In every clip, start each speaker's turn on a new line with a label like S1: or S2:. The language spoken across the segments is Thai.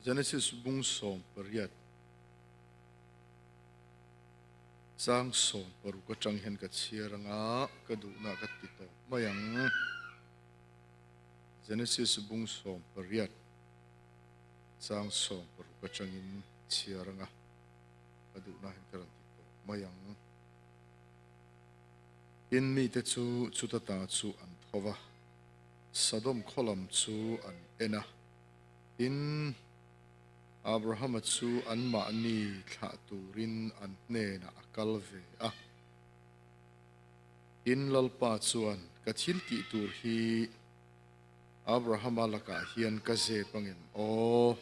S1: Genesis bung som pariat sang som paru ka changhen ka chiranga ka du na ka tito mayang Genesis bung som pariat sang som paru ka changin chiranga ka du na hen ka tito mayang in mi te chu chutata chu an thova Sodom kholam chu an ena in Abrahama chu an ma ni thla turin an ne na akal ve a in lalpa chuan ka thil ti tur hi Abrahama laka hian ka ze pangin o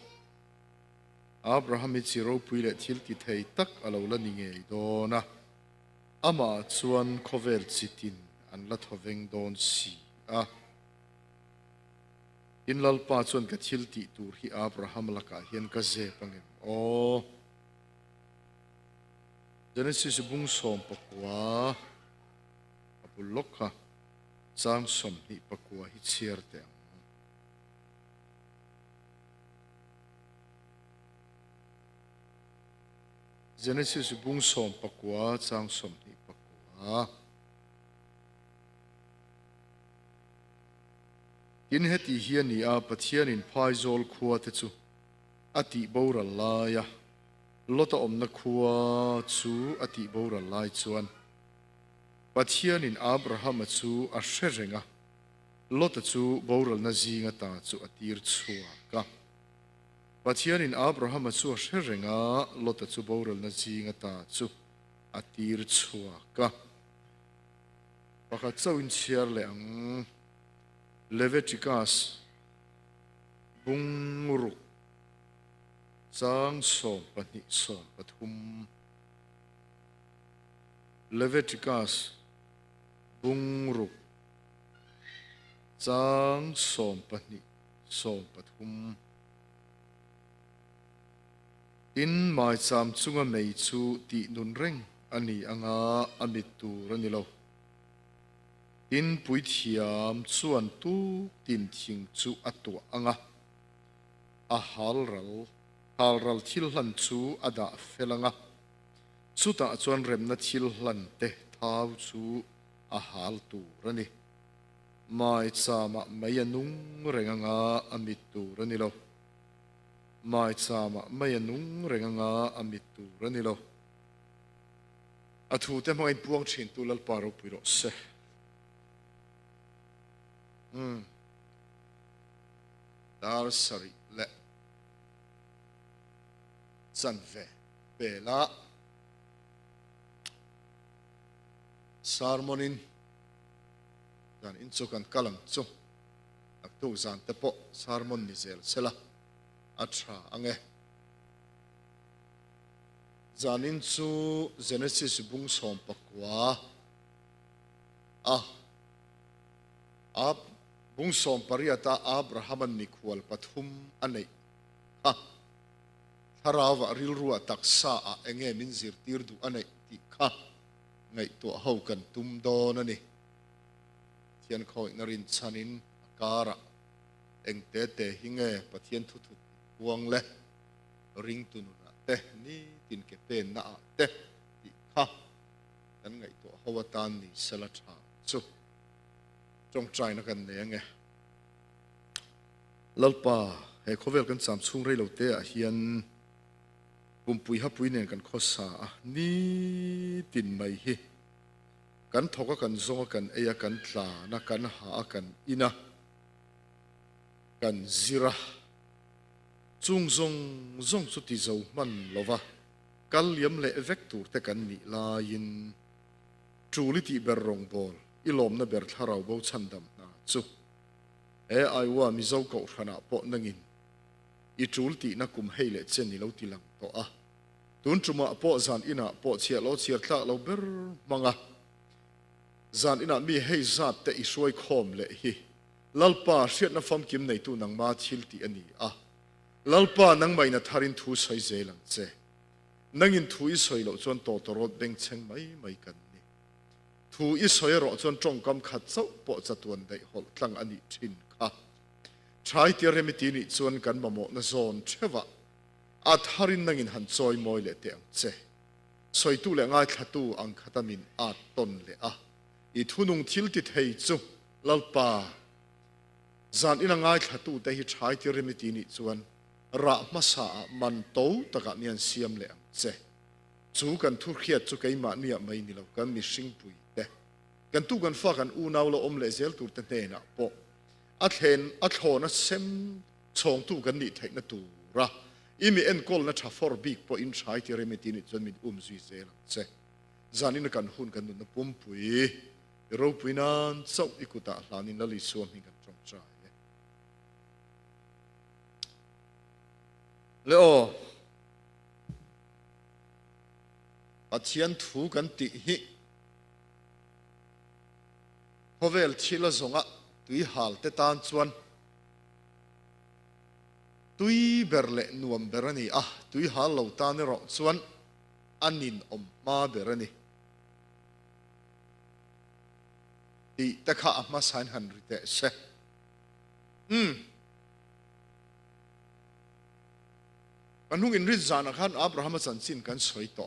S1: Abraham chi ro pui le thil ti thei tak alo la ni nge do na ama chuan khovel chitin an la thoveng don si a in lalpa chuan ka thil ti tur hi Abraham laka hian ka ze pangin o Genesis bung som pakwa apulok ha sang som hi pakwa hi chiar te Genesis bung som pakwa sang som hi pakwa in heti hian ni a pathian in phaizol khuwa te chu ati boral laia lota omna khuwa chu ati boral lai chuan pathian in Abraham chu a hrerenga lota chu boral na zinga ta chu atir chua ka pathian in Abraham chu a hrerenga lota chu boral na zinga ta chu atir chua ka pakhat chawin chiar le ang Leviticus bunguruk sang som pati som pathum Leviticus bunguruk sang som pati som pathum in mai cham chunga mei chu ti nun reng ani anga amit tur ani lo in pui thiam chuan tu tin thing chu atwa anga a halral thil hlan chu ada felanga chuta chuan remna thil hlan te thau chu a hal turani mai chama mai anung renganga amit turani lo mai chama mai anung renganga amit turani lo athu te mai puang thin tu lal paro puiro se dar sari le san ve bela sarmonin dan inchukan kalang chu aktu zan te po sarmon ni zel sela atra ange zanin chu Genesis bung som pakwa bung som pariata Abraham mikhual pathum anei ha tharawa rilrua taksa a enge min zir tirdu anei ti kha ngai to ho kan tum don ani thian khoi narin chanin akara engte te hinge pathian thu thu buang le ring tununa te ni tin ke pen na te ti kha kan ngai to hawatan ni sala tha chu trong trai na kan ne nge lalpa he khovel kan cham chung rei lo te a hian pumpui hapui nen kan khosa ni tin mai hi kan thoka kan zonga kan eya kan tla na kan ha kan ina kan zira chung zong chu ti zo man lova kal liam le vector te kan ni la in truliti berrong bol ilom na ber tharau bo chandam na chu ai wa mizo ko thana po nangin I trulti na kum heile chen ni lo tilang to a tun chuma po zan ina po chia lo chia tla lo ber manga zan ina mi hei zat te I suai khom le hi lalpa hriat na fam kim nei tu nang ma thil ti ani a lalpa nang mai na tharin thu sai zelang che nangin thu I soi lo chon to rot beng cheng mai kan thu I soi ro chon trong kam khat chau po chatuan dei hol tlang ani thin kha ใช้เทียร์มิตินี่ชวนกันมาหมดนะโซนเชื่อว่าอาทารินนังินหันจอยมอยเลเตียงเจสวยตู้เลง่ายขัดตู้อังขัดมินอาต้นเลอีทุนุงทิลติดให้จูลลปาจานอินง่ายขัดตู้แต่ฮิใช้เทียร์มิตินี่ชวนระมาสามันโตตะกันยันเสียมเลงเจจูกันทุกเขียดจูไกมาเนี่ยไม่นี่เรากันมีสิ่งปุยเตกันตู้กันฟ้ากันอูนาวเราอมเลเซลตูเตเนนะปกอัดเห็นอัดโหนะเซมชงตู้กันนี่เทนะตูระอีมีเอ็นกอลนะชาฟอร์บิกพออินใช้ที่เรมิตินิจนมีซุยเซลเซจานินกันหุ่นกันนุนปุ่มปุยเราปุยนั้นเจ้าอิกุตาลานินละลิสวมหิกันจงใจแล้วปัจจัยถูกันติหิพอเวลชิลซงะตุยฮัลเตตันชวนตุยเบรเลนวมเบรนีตุยฮัลเราตานรอชวนอันนินอมมาเบรนีตีตะข้ามาสายหันริเตเซกันหุ่งอินริจานักขันอับราฮัมสันสินกันสวยต่อ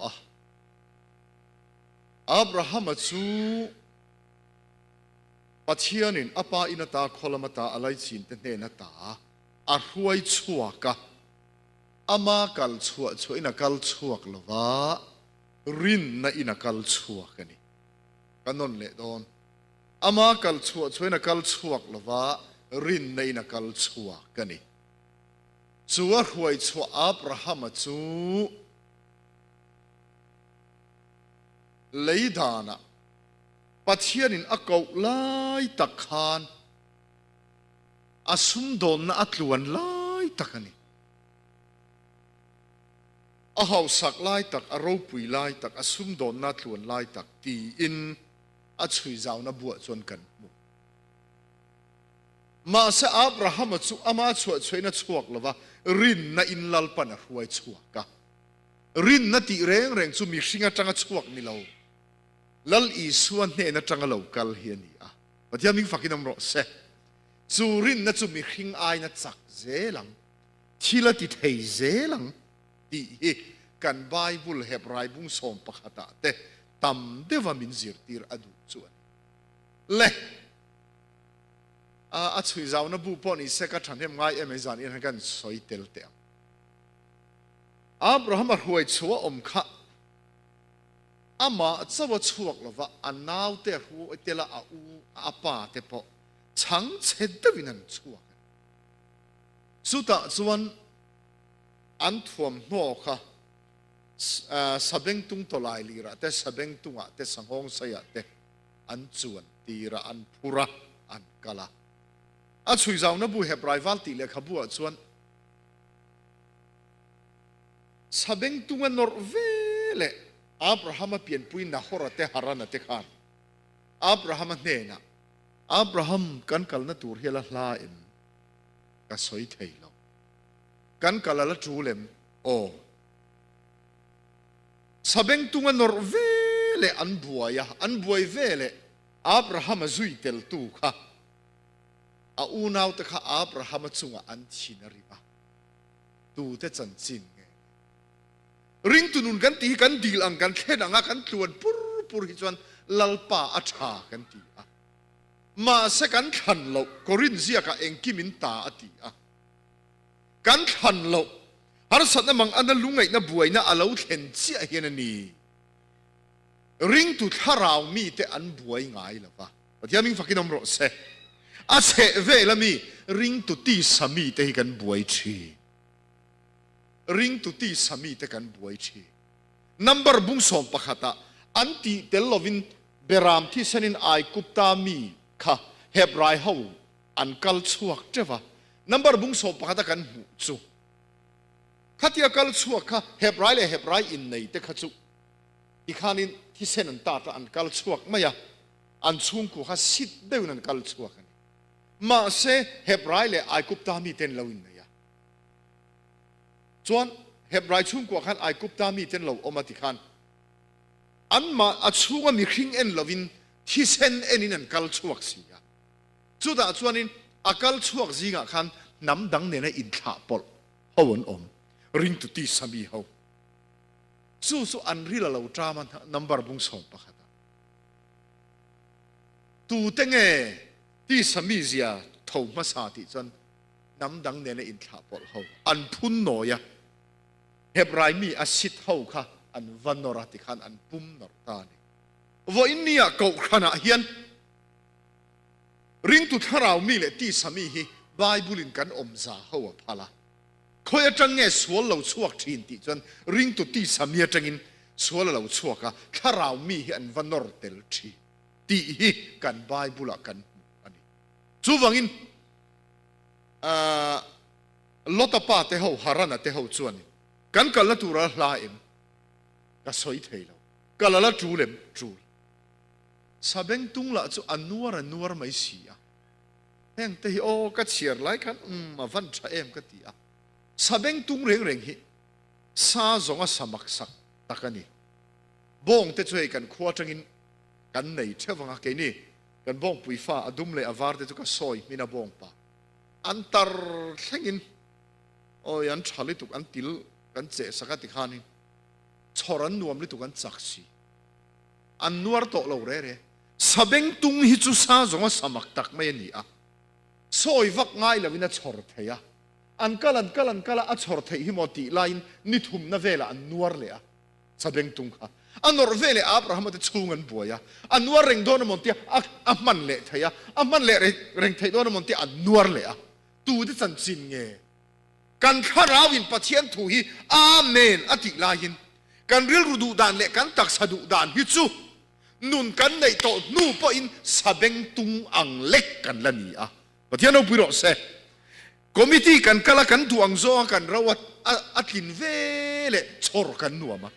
S1: อับราฮัมจูปัจเจียนินอปาอินตาคอลมาตาอะไรสินเตเนนตาอาหวยชัวกะอามากัลชัวชัวอินกัลชัวกลวะรินนะอินกัลชัวกันนี่กันนนเลดอนอามากัลชัวชัวอินกัลชัวกลวะรินนะอินกัลชัวกันนี่ชัวหวยชัวอับราฮัมจูเลยดานะปัจเจียนินอากาไล่ตักขานอาสุมโดนนะอัตลวนไล่ตักนี่อาหาวสักไล่ตักอารูปุยไล่ตักอาสุมโดนนะอัตลวนไล่ตักตีอินอาชุยเจ้านะบัวจวนกันมาเสอับราฮัมจูอามาชัวช่วยนะชัวกละวะรินนะอินลัลปันรวยชัวกะรินนะตีเร่งจูมีสิ่งจังชัวกนี่เราลัลอีส่วนเนี่ยนะจังเรากัลเฮียนี่ปัจจัยมิงฟักินน้ำรสเซจูรินนะจูมีขิงไอนะจักเจลังที่ละติดเฮเจลังตีกันไบเบิลเฮบรายบุงสมปะขตาเตตัมเดวามินซิร์ตีร์อดูจวนเล่อาชุยเจ้านะบุปนิเสกทันเทมไงเอเมซานอินกันสอยเตลเตมอับราฮัมรวยชัวอมขะอามาจะว่าชัวกละว่าอันนาวเตหัวเตละอูอาปาเตปะชังเช็ดตวินันชัวกันสุดท้ายส่วนอันท่วมหัวค่ะสเบงตุงตลายลีระแต่สเบงตุงแต่สังหงสยะแต่อันจวนตีระอันพุระอันกะละอาชุยเจ้านะบุเฮบรายวัลตีเลขบัวส่วนสเบงตุงนอร์เวเลอับราฮัมเปลี่ยนปุยนะฮอระเตฮารานะเตขานอับราฮัมเนนะอับราฮัมกันกัลนะตูร์เฮลลาอิมก็สวยเทยเรากันกัลละจูเลมโอสเบงตุงนอร์เวเลอันบัวเวเลอับราฮัมจุยเตลตูค่ะอูนาวตะค่ะอับราฮัมจุงอันชินริบะตูเตจันจินริงตุนุนกันตีกันดีลังกันแค่ดังกันตวนปุรฮิจวนลัลปาอัชากันตีมาเสกันขันเรากรินเสียกับเองกิมินตาอตีกันขันเราฮาร์สัตน์มังอันนั้นลุงไงนะบวยนะอาเลวเห็นเสียเห็นนี่ริงตุทาราวมีแต่อันบวยง่ายละวะแต่ยังมิงฟักกินอมรสอาเสเวลมีริงตุตีสามีแต่กันบวยชีริงตุตีสามีแต่กันบวยชีนัมเบอร์บุงสมปะขตาอันตีเตลวินเบรามที่เซนินไอกุปตามีค่ะเฮบรายเฮาอันกัลชวกเจ้าวะนัมเบอร์บุงสมปะขตากันหูจูขัดยากัลชวกค่ะเฮบรายเลยเฮบรายอินในเตขจูอีกขานินที่เซนันตาตอันกัลชวกไม่ยะอันชุงกูฮัสิดเดวนันกัลชวกกันมาเซเฮบรายเลยไอกุปตามีเต็นลาวินไม่ยะจวนเฮบรายชุงกูขันไอกุปตามีเต็นลาวอมาติขันอันมาอัชุงมีขิงเอ็นลาวินที่เซนเอ็นินันกัลชวกสิยะจุดาจวนินอากัลชวกสิงะขัน น้ำดังเนี่ยอินทาปอลฮาวนอมริงตุตีสามีเขาสู้อันริลาเราจามันนับบุงส่งปะขัดตูเตงที่สามีเสียทาวมาสาติจนน้ำดังเนี่ยอินทาปอลเขาอันพุ่นหน่อยเฮบรายมีอาศิตเขาค่ะอันวันนราติขันอันปุ่มนรตานีว่าอินเนียเก่าขนาดเฮียนริงตุทาราวมีเลที่สามีฮีไบเบิลินกันอมซาเขาพาละคอยจังเงสวลเราชวกทีนติจนริงตุที่สามีจังอินสวลเราชวกะทาราวมีฮีอันวันนรเตลทีตีฮีกันไบเบิลกันอันนี้จูวังอินลอตป้าเตเขาฮารันเตเขาจวนกันกันละตัวละลาเอ็มก็สวยเทเรากันละจูเลมจูสาเบงตุงละจูอันนัวไม่เสียแห่งเตยโอก็เชียร์ไล่กันมาวันชาเอ็มก็ตีอ่ะสาเบงตุงเร่งฮิซาจงอาสมัครสักตะกันนี่บ้องเตช่วยกันขวาจังอินกันในเชื่อฟังกันนี่กันบ้องปุยฟ้าอดุมเลยอวาร์เตจุก็ซอยมินาบ้องป่าอันตรแห่งอินโอ้ยันชาลิตุกอันติลกันเจสักติขานินชอรันนวมลิตุกันจักซีอันนัวร์โตเราเร่สาเบงตุงฮิจูซาจงอาสมัครตักไม่นี่อ่ะซอยวักง่ายแล้ววินาชอร์เทียอันกัลันอัชอร์เทียฮิมอติไลน์นิทุมนาเวลอันนัวร์เลยอ่ะสาเบงตุงค่ะอันนอร์เวลอับราฮัมจะชูเงินบัวอ่ะอันนัวร์เร่งโดนมอนติอัมมันเละเทียอัมมันเละเร่งเทียโดนมอนติอันนัวร์เลยอ่ะตูที่สันจินเงกันข้าราวินปะเทียนถูฮีอาเมนอติลายินกันเรียลรูดูดานเละกันตักสะดุดานฮิจูนุนกันในโตนูปอินสาเบงตุงอังเล็กกันละนี่อ่ะปะเทียนเอาพิโรเซคอมมิตี้กันกะละกันทวงโซกันเราอัดกินเวเลชอร์กันนัวมา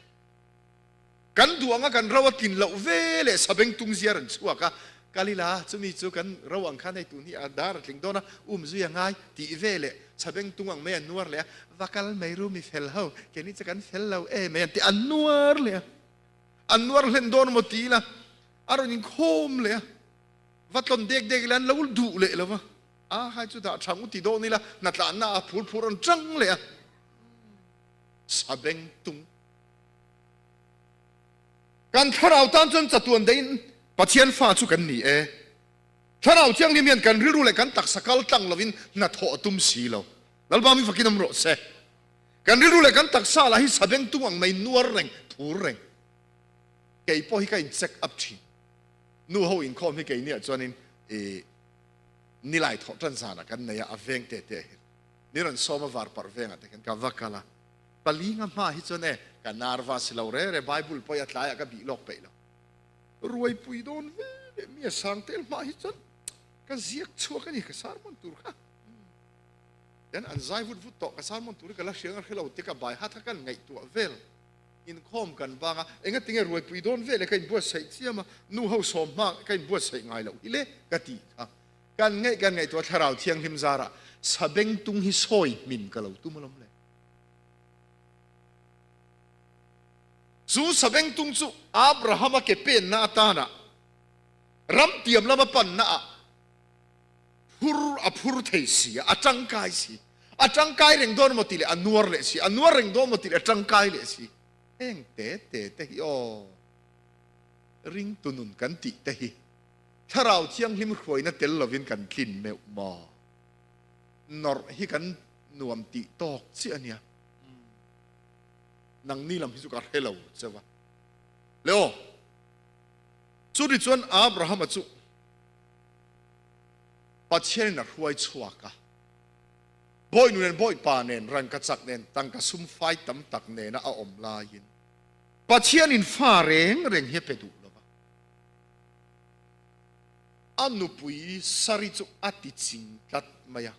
S1: กันทวงกันเราอัดกินเหล่าเวเลสาเบงตุงเสียรันชัวกะกาลิลาจะมีจูกันระหว่างข้าในตุนี้อาดาร์ลิงโดนะจุยังไงตีเวเลสาเบงตุงอังไม่อันนัวเลยว่ากัลไม่รู้มีเฟลเฮาแค่นี้จะกันเฟลเฮาไม่อันที่อันนัวเลยอันนัวเล่นโดนหมดทีละอารมณ์ยิ่งโคมเลยว่าตอนเด็กๆแล้วเราดูเลยแล้ววะให้จุดด่าช่างอุติโดนี่ละนัดละน่าพูดจังเลยสาเบงตุงการข้าเราตั้งจนจัดตัวเดินปะเทียนฟ้าจุกันนี่ข้าเราเที่ยงนี้มีกันรู้เลยกันตักสกัลตั้งลวินนัดหัวตุ้มสีเราแล้วบ้ามีฝักกินน้ำรสกันรู้เลยกันตักซาละให้สาเบงตุงอังไม่นัวเร่งผูเร่งเกี่ยพอให้กันเช็คอัพทีนู่เขาอินคอมให้กันเนี่ยจนนี่ไล่ถอดจันสานะกันเนี่ยอเวงเตะนี่รันซ้อมวาร์ปาร์เวงอ่ะแต่กันกับวักกะละปะลิงมาฮิจนกันนารวาสิลาเร่ไบเบิลพอยัดลายกับบีล็อกไปแล้วรวยปุยโดนเวมีสังเตลมาฮิจนกันเสียกชัวกันนี่กันสารมันตุรค่ะยันอันใจวุฒิต่อกันสารมันตุรกันละเสียงอะไรเราเตะกับใบฮัทกันไงตัวเวลอินคอมกันบ้างเอ็งก็ติงรวยปุยโดนเวลกันบัวใส่เสียมานู่เขาซ้อมมากกันบัวใส่ไงเราอีเล่กะตีค่ะกันไงตัวทาราวเทียงหิมซาระสาเบงตุงฮิซอยมินกันเราตุ้มลำเลยซูสาเบงตุงซูอับราฮัมเก็บเป็นนาตานะรำเตียมละมาปันนะพูดเทสีอาจังกายสีอาจังกายเร่งโดนหมดทีเลยอันนัวเลยสิอันนัวเร่งโดนหมดทีเลยจังกายเลยสิเอ็งเตะฮิโอริงตุนุนกันติเตะฮิถ้าเราเที่ยงหิมควยนั่นเตลลวินกันกินเมลมอนอร์ฮิกันนวมติตอกเสียเนี่ยนังนี่ลำพิสุการให้เราใช่ปะเลโอสุดที่ชวนอับราฮัมจุปัจเจกนักรวยชัวกะบ่อยนู่นบ่อยป่าเนนรันกัจจักเนนตั้งกสุ่มไฟตั้มตักเนนเอาอมลายินปัจเจกินฟ้าเร่งเฮเปดูอันนุปุยสริจุอติจิงตัดมายัง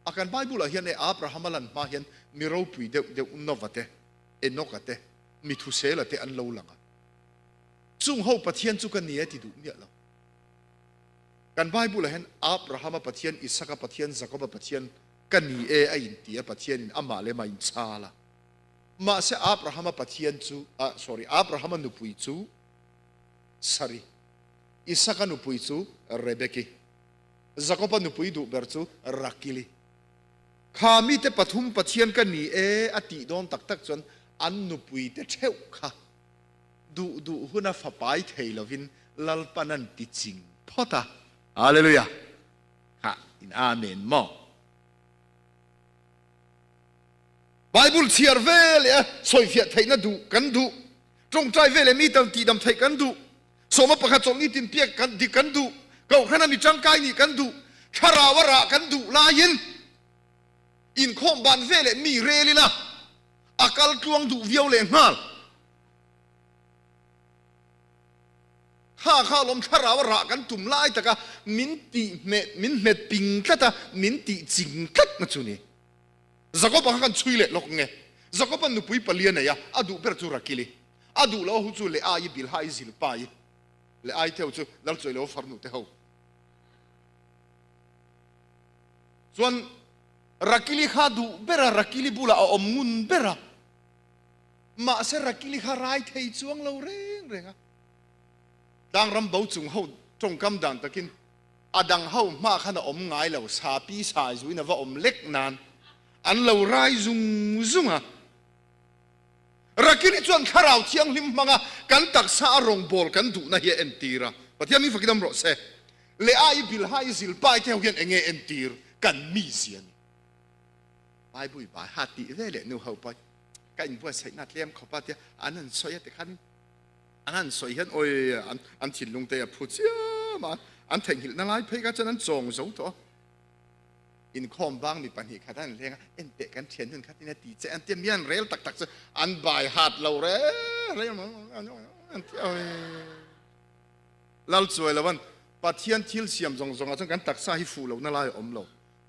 S1: อาการไบเบิลเห็นอับราฮัมลันมาเห็นมิโรปุยเดอุนโนวัตเอนกเตมิทุเซลเตอันโลลังจุงเขาปะเทียนจุกันนี้ที่ดูเนี่ยเราการไบเบิลเห็นอับราฮัมปะเทียนอิสกปะเทียนซักปะเทียนกันนี้ไออินเตียปะเทียนอามาเลมาอินซาละมาเสอับราฮัมปะเทียนจูอับราฮัมนุปุยจูสริอิสกานุปุยจูเรเบกิซักปะนุปุยดูเบอร์จูรักกิลี ข้ามีแต่ปฐุมปะเทียนกันนี่อติโดนตักจนอันนุปุยแต่เช่าค่ะดูหุ่นฟ้าไปเทลวินลัลปนันติจิงพ่อตาฮาเลลูยาค่ะอินอาเมนมอไบเบิลเชียร์เวลสอยเฟียไทยน่ะดูกันดูตรงใจเวลมีตั้งตีดำไทยกันดูสมประคัตจงนี้ตินเปียกกันดีกันดูเก่าขนาดมีจังกายนี่กันดูชาราวระกันดูลายินอินคอมบันเวลมีเรลินะอากาศกลวงดูวิวเลงฮัลข้าลมชาราวระกันตุ่มไล่แต่ก็มินติเม็ดปิงกัดมินติจิงกัดนะจุนี่จะก็บอกกันช่วยเล็กไงจะก็เป็นนุปุยปลียนเนี่ยอดูเปรจูรักิลีอดูแล้วหูจูเลอาบิลไฮซิลปายเลอาเท่าจูแล้วช่วยแล้วฟาร์นุเท่าส่วนรักิลีข้าดูเบระรักิลีบุลาอมงุนเบระมาเสรักิลีข้าไรเทยจวงเราเร่งดังรำบ่าวจุงเฮาจงกำดันตะกินดังเฮามาขณะอมไงเราสาปีสายจุยนะว่าอมเล็กนานอันเราไรซุงรักิลีจวนข้าเราเที่ยงลิมมังกันตักสารองบอลกันดูนะเฮเอ็นตีระปะที่มีฝักดำรถเสเลอาบิลไฮซิลไปเที่ยวเห็นเองเอ็นตีร์กันมีเสียนไปบุยไปหาตีเร่นูเฮาไปกันบัวใส่นัดเลี้ยมขอบาเดียอันนั้นสวยแต่ขันอันนั้นสวยเห็นโอ้ยอันถิ่นลงเตะพูดเสียมาอันแทงหินนั่นไรเพื่อกันจะนั้นจงสูงตัวอินคอมบางมีปัญหาขัดนั่นเลี้ยงเอ็นเตะกันเทียนจนขัดที่นาทีเจอันเตียมยันเรลตักจะอันบ่ายหาดเราเร่มั้งอันเที่ยวเราสวยแล้ววันปะเทียนทิลเสียมจงอาจจะกันตักสาให้ฟูเรานั่นไรอมเรา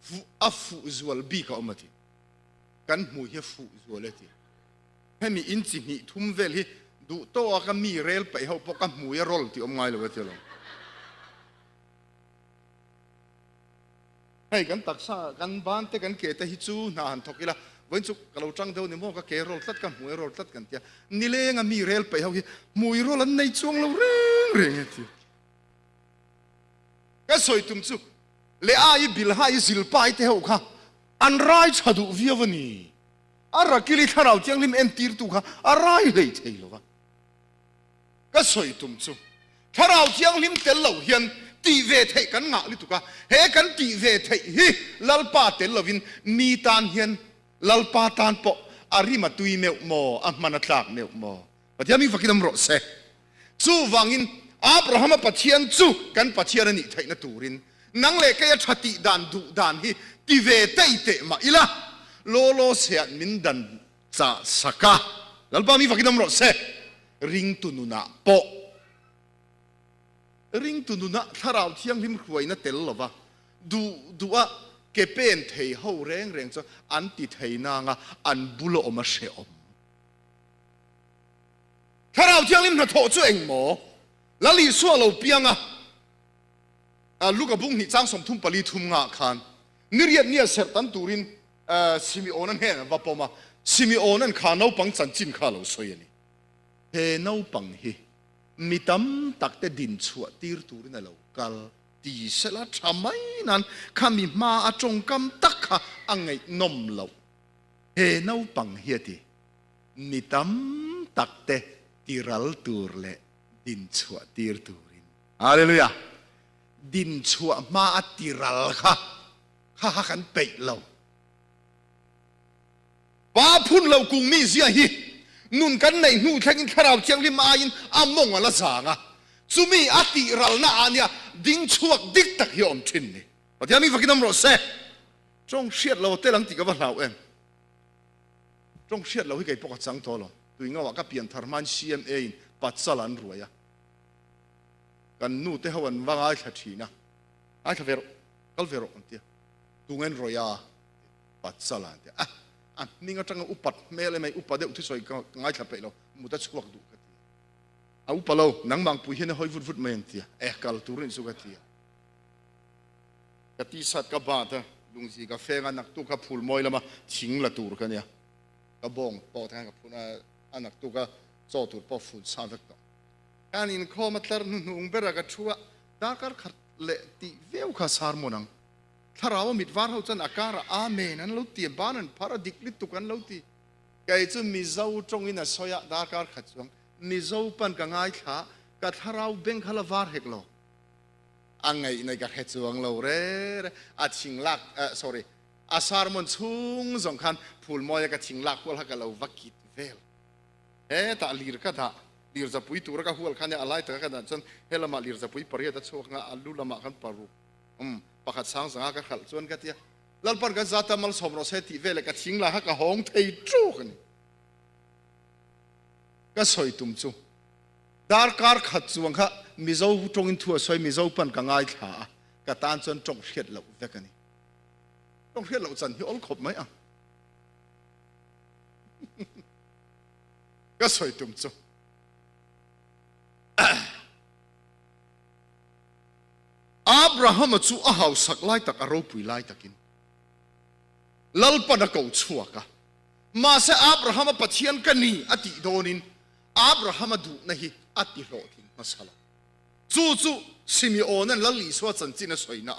S1: ฟูฟูจวลบีก็อมมาทีกันหมู่เฮฟูจวลเลยทีให้มีอินจินีทุ่มเวลีดูโตก็มีเรลไปเขาพวกกันหมู่เฮรอลที่อมไงเลยทีเราให้กันตักษากันบ้านแต่กันเกตฮิจูนานทกิละวันศุกร์เราจังเดียวนี่มั่วก็เกรอลตัดกันหมู่เฮรอลตัดกันเตียนี่เลยงมีเรลไปเขาหมู่เฮรอลในช่วงเราเร่งทีก็สวยตุ้มจู่เลอาบิลไฮซิลไปเที่ยวค่ะอันไรชาดูวิวนี่อะไรกิริข้าเราเจียงลิมเอ็นตีร์ตุค่ะอะไรเลยเที่ยวค่ะก็สวยตุ้มจู่ข้าเราเจียงลิมเตลเหล่าเฮียนตีเวทกันงะลิตุค่ะเฮกันตีเวทฮิลัลปาเตลวินมีตานเฮียนลัลปาตานปออาริมาตุยเมวโมอัมมานาตากเมวโมปะที่มีฝักดำรถเสจู่วังอินอับราฮัมปะเทียนจู่กันปะเทียนนี่ไทยนัตูรินนังเล็กยชัดติดานดูดานฮีตีเวทเตะมาอีละโลโลเสียมินดันจะสักกะแล้วป้ามีฝักดำรถเสริงตุนุนะปอริงตุนุนะถ้าเราเที่ยงริมควยนั่นเตลหรอวะดูว่าเก็บเป็นเทยเขาแรงจะอันติเทยนางอันบุโลอมาเชอมถ้าเราเที่ยงริมน่ะโถจุเองหมอแล้วลีสัวเราเปียงลูกกับบุ้งหิจ้างสมทุ่มปลีทุ่มงาคานนี่เรียนเนี่ยเสร็จตันตูรินซิมิโอนั่นเห็นว่าปอมาซิมิโอนั่นขาเนาปังจันจินขาเราสวยนี่เฮเนาปังฮีมีตั้มตักแต่ดินชัวตีร์ตูรินเรากัลตีเสละทำไมนั้นข้ามีมาจงกำตักข้าอังไงนมเราเฮเนาปังเฮียทีมีตั้มตักแต่ตีรัลตูร์เล่ดินชัวตีร์ตูรินฮาเลลูยาดินชัวมาติรัลค่ะข้ากันเปย์เราป้าพุ่นเรากุงมีเสียฮีนุนกันในหูแข่งข้าเราเชียงริมอายินอามงวันละสางซูมีอติรัลน่าอันเนี่ยดินชัวดิกตักยอมทินนี่พอที่มีฝักน้ำรสเซ่จงเชียดเราเตลังติกับเราเองจงเชียดเราให้ไก่ปกติสังทอเราตัวงว่าก็เปลี่ยนทาร์มันซีเอ็มเอปัจจัลันรวยกันนู่นเท่าวันว่างไอ้ขัดชีนะไอ้ขัดเวรกัลเวรอันเดียตัวเงินรอยปัจจัลันเดียนี่ก็จังอุปัตเมลไม่อุปัตเดอุทิศไว้ก็ง่ายขัดไปเรามุดจะช่วยดูกันอุปเราหนังบางปุยเห็นห้อยฟุดเมนเดียกัลตูรินสุกัตเดียกติสัตกับบาตลุงสีกาแฟกันนักตุกกับพูลมอยละมาชิงละตูร์กันเนี่ยกระบองปอแทงกับพูนนักตุกกับโจตูร์ปอฟูดสามเวกต่อการอินข้อมาตรนุ่งเบรากชัวดาการขัดเละตีเวลข้าสารมนัง ถ้าเรามิดวาร์เขาจันอาการอาเมนั้นเราเตียบ้านันพาราดิกลิตุกันเราตีไก่จะมิเจ้าจงอินะสอยดาการขัดจวงมิเจ้าปันกังไงขากัถ้าเราเบ่งขลาวาร์เฮกโลอังไงในการขัดจวงเราเร่อาชิงลักsorry อาสารมันชุ่งสงคันพูลมอยกับชิงลักพวกเขาเราวักิดเวลแต่ลีร์ก็ได้ลีร์จะปุยตัวก็หัวขันเนี่ยอะไรแต่ก็ได้จนเฮลมาลีร์จะปุยปริยัติโชคงาอัลลุละมาขันปารุปากสังสังก็ขัดส่วนกันเดียลัลปันก็จะทำมัลสมรสเหตุเวลกับชิงลักก็ห้องเทยจูกันก็สวยตุ้มจูดาร์การขัดจวงค่ะมิเจ้าตรงอินทัวสวยมิเจ้าปันกังไงขาก็ตานจนจงเชียดเหล่าเวกันนี่จงเชียดเหล่าจันที่อลขบไหมอ่ะก็สวยตุ้มจูอับราฮัมจู่อาหาวสักไล่ตักอารมณ์ปุยไล่ตักินลัลปันก็ชัวกะมาเสอับราฮัมปัจเจียนกันนี่อติโดนินอับราฮัมดูนะฮิอติโรทินมาสละจู่ซิมิโอนันลัลลิสวาจันจินสวยนะ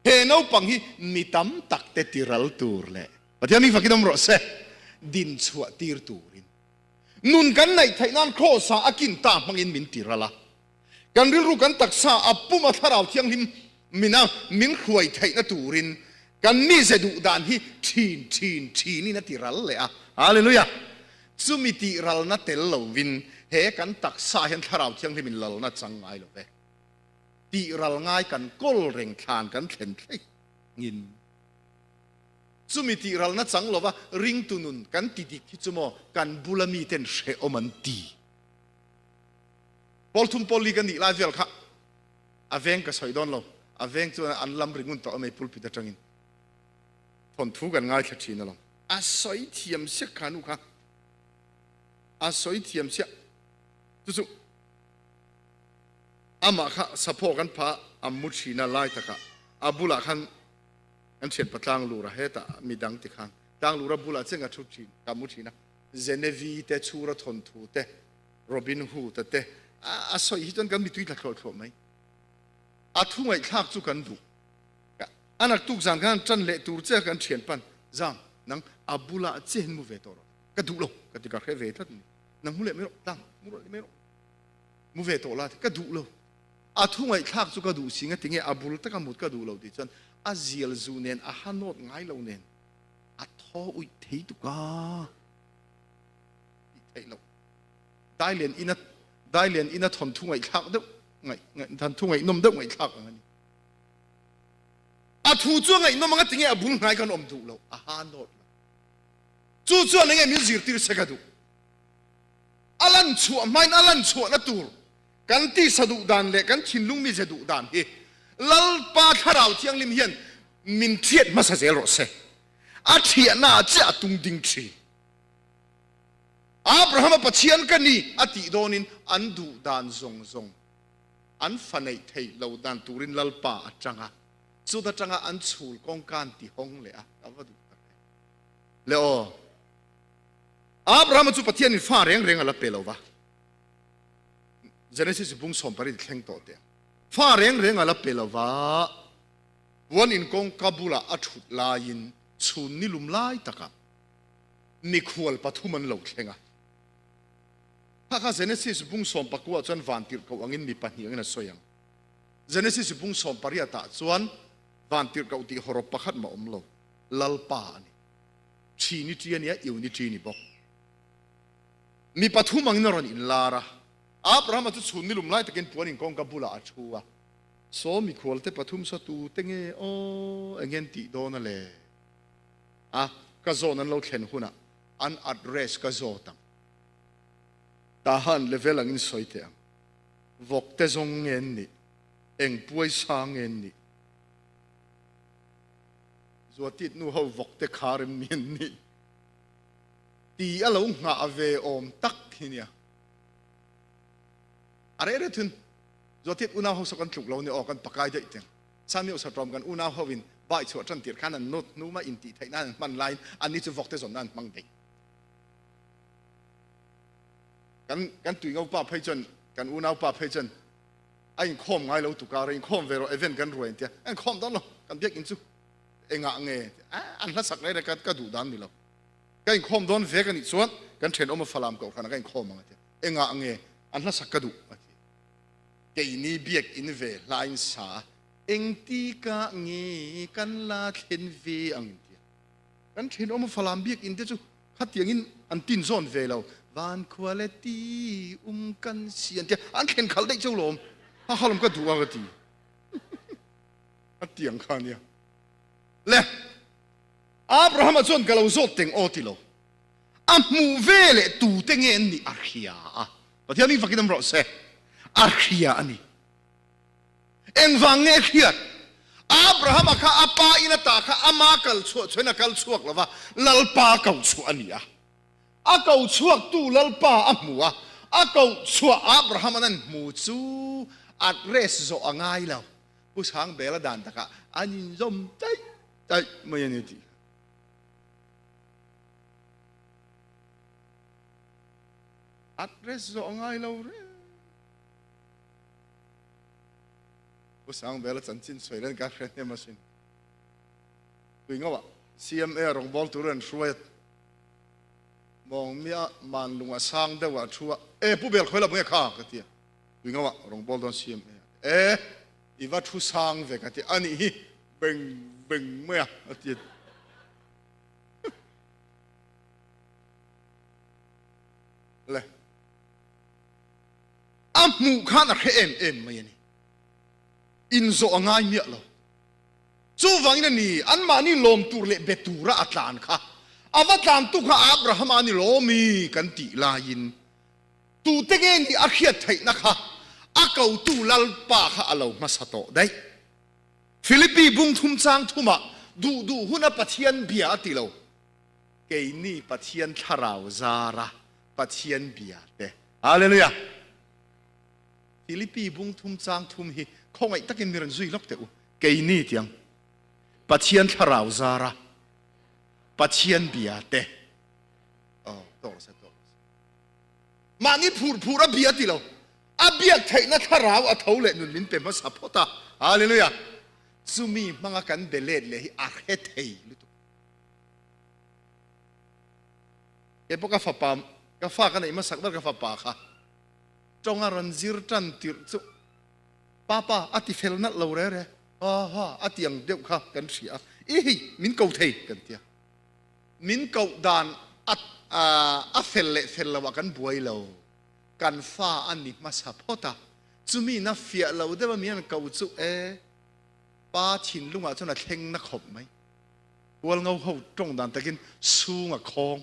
S1: เฮนเอาปังฮิมิตัมตักเตติรัลตูร์เล่ปัจจัยนี้ฟังกินมรสเซดินชัวตีร์ตูรินนุนกันในไทยนั้นโคสาอากินตามมังอินมินติระละกันริรูกันตักษาอับปุมาทาราวเทียงหิมมินขวยไทยนตูรินกันนี่เสดุดานที่ทีนี่นัติรัลเลยอะฮาเลลูยาซุมิติรัลนัตเตลลวินเฮกันตักษาเห็นทาราวเทียงหิมินลลนัดจังไงลเวติรัลง่ายกันก้ลเร่งทานกันเข็นเทงินซุมิติรัลนัดจังลว่าริงตุนุนกันติดิคิจุโมกันบุลมีเตนเชอมันตีพอลทุมพอลีกันนี่ลาเวลค่ะอาเวงก็สอยดอนเราอาเวงจวนอันลำริงุนต่อไม่พูดพิจารณินทนทุกันง่ายแค่ทีนั่นหรออาศัยเทียมเสียขานุค่ะอาศัยเทียมเสียจู่อามาค่ะสะโพกันพระอามุชีน่าไล่ตะค่ะอาบุลาขันอันเฉียดประตังลูระเฮตามีดังติขังตังลูระบุลาเจงกับชุชีกับมุชีนะเจเนวีเตชูระทนทูเตโรบินฮูเตเตอาศัยที่จนกันมีตุยตะโครไหมอาทุ่งไอ้ข้าจุกันดูอันนักตุกสังกันจันเละตูเจ้ากันเฉียนปันจามนังอาบุลาเจนมูเวตอร์ก็ดูโลก็ติดกับเฮเวทัดนี่นังมูเละไม่รู้ตั้งมูเละไม่รู้มูเวตอร์ละก็ดูโลอาทุ่งไอ้ข้าจุกันดูสิงห์ติงเออาบุลตะกันมุดก็ดูโลดิจันอาเซียลจูเนนอาฮันโนดง่ายโลเนนอาท้ออุยเทตุกาเทโลได้เรียนอินัททนทุ่งไอ้ข้าเด้อไงทันทุ่งไอ้นมเด้อไอ้ข้าอันนี้อาทูจ้วงไอ้นมมันก็ติงเออาบุลง่ายกันอมดูโลอาฮันโนดจู่ๆนั่งไอ้มิวสิร์ตีร์เสกดูอลันชัวไม่อลันชัวนั่นตัวกันที่สะดุดานเล็กกันชินลุงมีสะดุดานเฮลัลปาทาราวเทียงลิมเฮียนมินเทียดมาซาเซโรเซอาเทียน่าจะตุงดิงชีอับราฮัมปัจเจียนกันนี่อติโดนินอันดูดานซงอันฟันไอเทยเราดานตูรินลัลปาจังอ่ะสุดจังอ่ะอันสูลกองการที่ห้องเลยอ่ะเอาว่าดูแล้วอับราฮัมจุปัจเจียนฟ้าเร่งอะไรเปล่าวะเจเนซิสบุ้งสมปริตแข่งต่อเดียฟ้าเร่งอะไรเปล่าวะวันอินกงคาบูลาอัชุดลายินชุนนิลุมไล่ตะกับmikhual pathum an lo thlenga kha genesis bung som pakua chuan van tir ko angin mi pahniang na soyang genesis bung som pariata chuan van tir ko ti horop pakhat ma omlo lalpa ani chini tiania iuni chini bok mi pathum angin ron in lara abraham chu chun ni lum lai takin puanin kong ka bula achua so mikhual te pathum so tu tenge o angen ti dona le ka zon an lo thlen huna an address ka zotang tahan level angin soite ang vokte zong ngen ni eng puai sang ngen ni zotit nu ho vokte kharem min ni ti alo nga ave om tak hinia are thun zotit una ho sokan tluk lo ni o kan pakai dei teng sami usatrom kan una ho win bai chu chan tir khan an not nu ma in ti thainan man line an ni chu vokte zon nan mang deiกันตุยเงาป้าเพย์จนกันอูนาวป้าเพย์จนไอ้คอมไงเราตุการไอ้คอมเวโรเอเวนกันรวยเดียไอ้คอมตอนนั้นกันเบียกอินซู งะเงอันละสักเลยกันก็ดูดันนี่เรากันคอมโดนเวกันอีกส่วนกันเทรนออกมาฟลามกับกันกันคอมมั้งงะเงอันละสักก็ดูเกี่ยนี่เบียกอินเวลาอินสาตีกะเงกันลาเทนเวอังเดียกันเทรนออกมาฟลามเบียกอินเดียจูขัดอย่างอินอันตินโซนเวเราวันควอลิตี้กันเสียนเดียอันเข็นขัดได้เจ้าลมถ้าเขาลมก็ดูอะไรดีอันเตียงข้าเนี่ยเล่อับราฮัมจนกับเราโจทย์เต็งโอติโลอันมูเวเลตูเต็งเงินนี่อาคียาประเทศนี้ฟังกันตำรวจเสอาคียาอันนี้เอ็งฟังเงี้ยคียอับราฮัมข้าอัปปาอินตาข้าอามาคัลชัวช่วยนักคัลชัวกละว่าลัลปาเก่าชัวอันนี้อาเก่าชัวตูลัลปาอัมัวอาเก่าชัวอับราฮัมนั้นมูจูอัดเรสโซอ่างไงแล้วผู้ช้างเบลดานตะกะอันยินจมใจไม่ยันดีอัดเรสโซอ่างไงแล้วเรผู้ช้างเบลจันจินสวยเล่นการเล่นเนี่ยมาสิคุยง่ะ CMA รองบอลตัวเรนช่วยมองเมียมันลุงว่าช้างเดว่าชัวผู้เบลคอยละเมื่อข้ากันทีคุยง่ะรองบอลตอน CMAอีว่าทุสางเวกันที่อันนี้เบ่งเมื่ออาทิตย์เลยอามูข้านักเอ็มไม่ยันนี่อินโซง่ายเมียเราจู่วังนี่อันมานี่ลมตูเละเบตูระอัตลานค่ะอาวัตลานตุข้าอับราฮัมนี่ลมีกันติลายินตูเตเกนี่อาเขียดไทยนะคะอาเก่าตูลัลปาข้าเรามาสะโตได้ฟิลิปปีบุงทุ่มจางทุ่มะดูหุ่นปัทยันเบียติเราเกนี่ปัทยันทาราวซาระปัทยันเบียเตฮาเลลูยาฟิลิปปีบุงทุ่มจางทุ่มฮีคงไอ้ตะกินมีรันซุยล็อกเตอเกนี่ที่ยังปัทยันทาราวซาระปัทยันเบียเตโตละสัตว์มานี่พูดเบียติเราอาเบียกไทยนัทราวอัฐเอาเล่นุนลินเป็นมาสับพอตาฮาเลลูยาซูมีมังกันเบลเลดเลยอาเฮตเฮลุตุเอพวกกาฟาปามกาฟากันไอ้มาสักบัดกาฟาปาค่ะจงอารันซิร์จันติรซุป้าอติเฟลนัดเราเร่อติยังเดียวค่ะกันเสียมินเกาเทกันเตียมินเกาดานเฟลละว่ากันบวยเรากันฟ้าอันนี้มาสับพอตาจุมีนับเฟียเราได้ว่ามีอันเก่าจุป้าชินลุงอาจจะเท่งนักขบไหมวัวเงาเขาตรงดันตะกินสูงคอง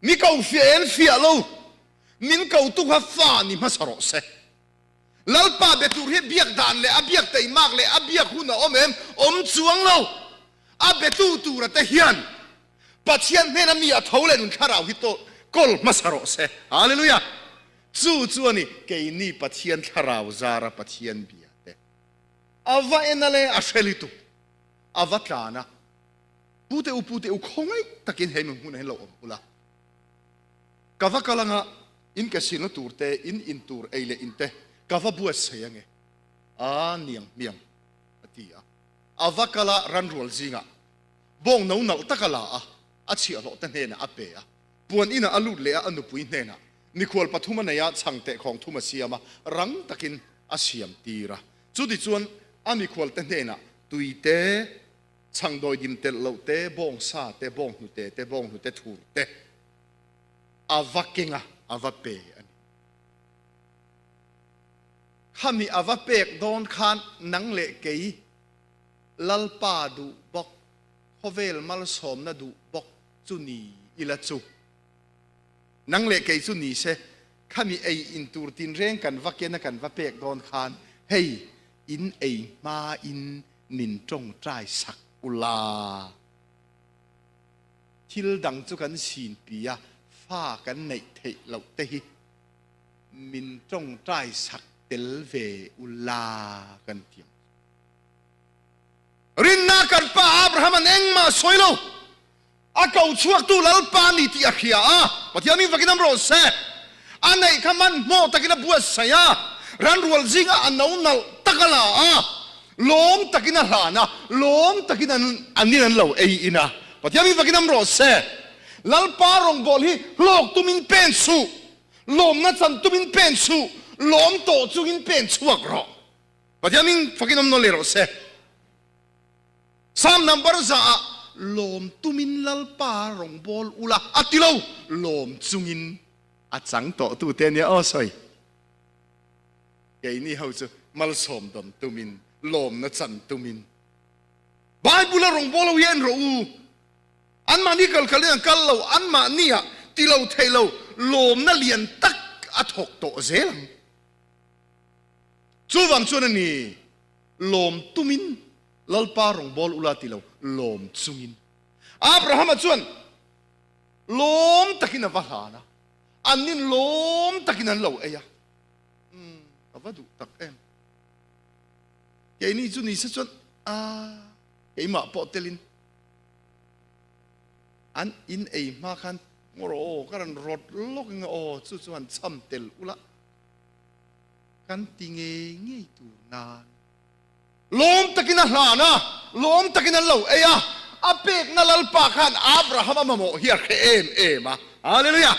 S1: มีเก่าเฟียเรามินเก่าตุกฟ้านี่มาสรเสแล้วป้าเบตุเรียบเบียกดานเลยเบียกไตมากเลยเบียกหุ่นอมจวงเราเบตุตูระเทียนปัจเจียนเนี่ยมีอัฐเอาเล่นุนข้าเราฮิโตกอลมาสรเสฮาเลลูยาจู่นี่เกนี่ปัจเจียนข้าเราซาระปัจเจียนเบียเตอาวาเอ็นอะไรอาเชลิตุอาวาตานะพูดเอคงไงตะกินเห็นมึงหุ่นเห็นเราอุละกาฟะกำลังอินกสินตูร์เตอินตูร์เอเลอินเตกาฟะบัวเสียงเนียงเมียงตีอาวากาลารันรัวจิงบงนูนัลตะกาลาอาชีพเราตั้งเห็นอาเปียปวนอินาอลูเลอนุปุยเนนะmikhual pathum na ya changte khong thuma siama rang takin asiam tira chudi chuan a mikhual te hena tuite changdoi dim tel lo te bong sa te bong hu te thur te avakenga avape ani khami avapek don khan nang le kei lalpa du bok khovel mal som na du bok chuni ila chu nang le kei chu ni se khami ei in tur tin reng kan vakena kan vapek don khan hei in ei ma in nin tong trai sak ula thil dang chu kan sin pia fa kan nei thei lo te hi min tong trai sak tel ve ula kan tiam rin na kan pa Abraham eng ma soilo a kau chuak tu lal pa ni ti a khia pathian mi vakinam ro se anei khaman mo takina buat saya ran rual zinga anau nal takala lom takina hlana lom takina anin an lo ei ina pathian vakin am ro se lalpa rong bol hi lok tumin pen su lom na chan tumin pen su lom to chungin pen chuak ro pathian vakin am no le ro se sam number za lom tumin lalpa rong bol ula atilo lom chungin achang to tu te nia o soi ke ni hau chu mal som dom tumin lom na chan tumin bible rong bol yen ro u an ma ni kal kal kal lo an ma nia ti lo thei lo lom na lian tak a thok to zelang chu wang chu ni lom tumin lalpa rong bol ula ti lo lom chungin Abrahama chuan lom takina vahlana anin lom takinan lo eya avadu tak em ke ni chu ni se chuan ke ma po telin an in ei ma khan ngoro karan rot loking o chu chuan cham tel ula kan tinge nge tu nan lom takina hlana lom takina lo eya apek na lalpa khan Abraham mo hiar khe em hallelujah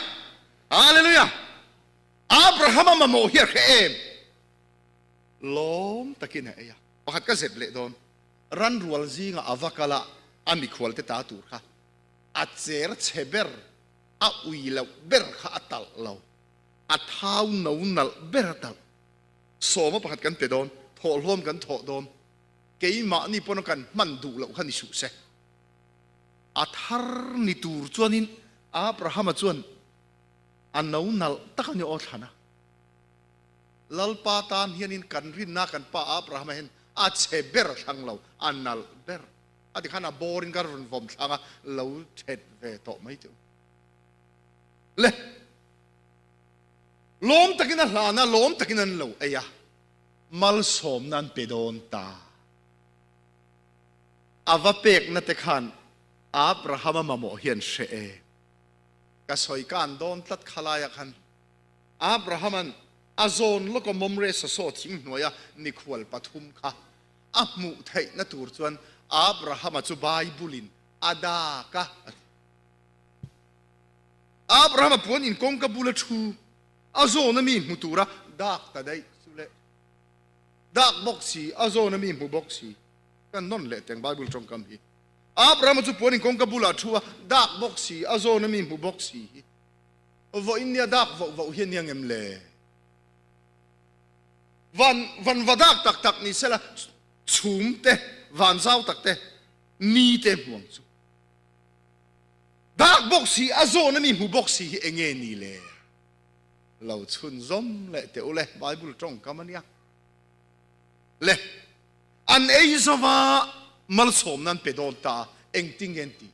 S1: hallelujah Abraham mo hiar khe em lom takina eya pakhat ka zet le don ran rual zinga avakala amikhual te ta tur kha a cher cheber a uilo ber kha atal lo a thau no nal ber tal soma pakhat kan te don thol hom kan tho don keima ni pon kan man du lo khan ni su se a thar ni tur chuanin Abraham chuan an no nal takani o thana lalpa tan hianin kan rin na kan pa Abraham hen a cheber thang lo anal ber ati khana borin kar run vom thanga lo thet ve to mai tu le lom takina hlana lom takinan lo aya mal som nan pedon ta avapek na te khan Abraham mamo hian she ka soi kan don tlat khalaya khan Abrahaman azon loko momre sa so thing noya mikhual pathum kha amu thai na tur chuan Abraham chu Bible ada ka Abraham puan in kong ka bula thu azon mi mutura dak ta dai sule dak boxi azon mi mu boxi kan non le teng Bible trong kam hi Abraham chu puan in kong ka bula thu dak boxi azon mi mu boxi vo india dak vo hian yang em le van vadak tak tak ni sela chum te van zau tak te ni te huang chu dak boxi azon mi mu boxi hi enge ni le lo chun zom le te ule Bible trong kamania le an eizawa mal som nan pedon ta eng ting enti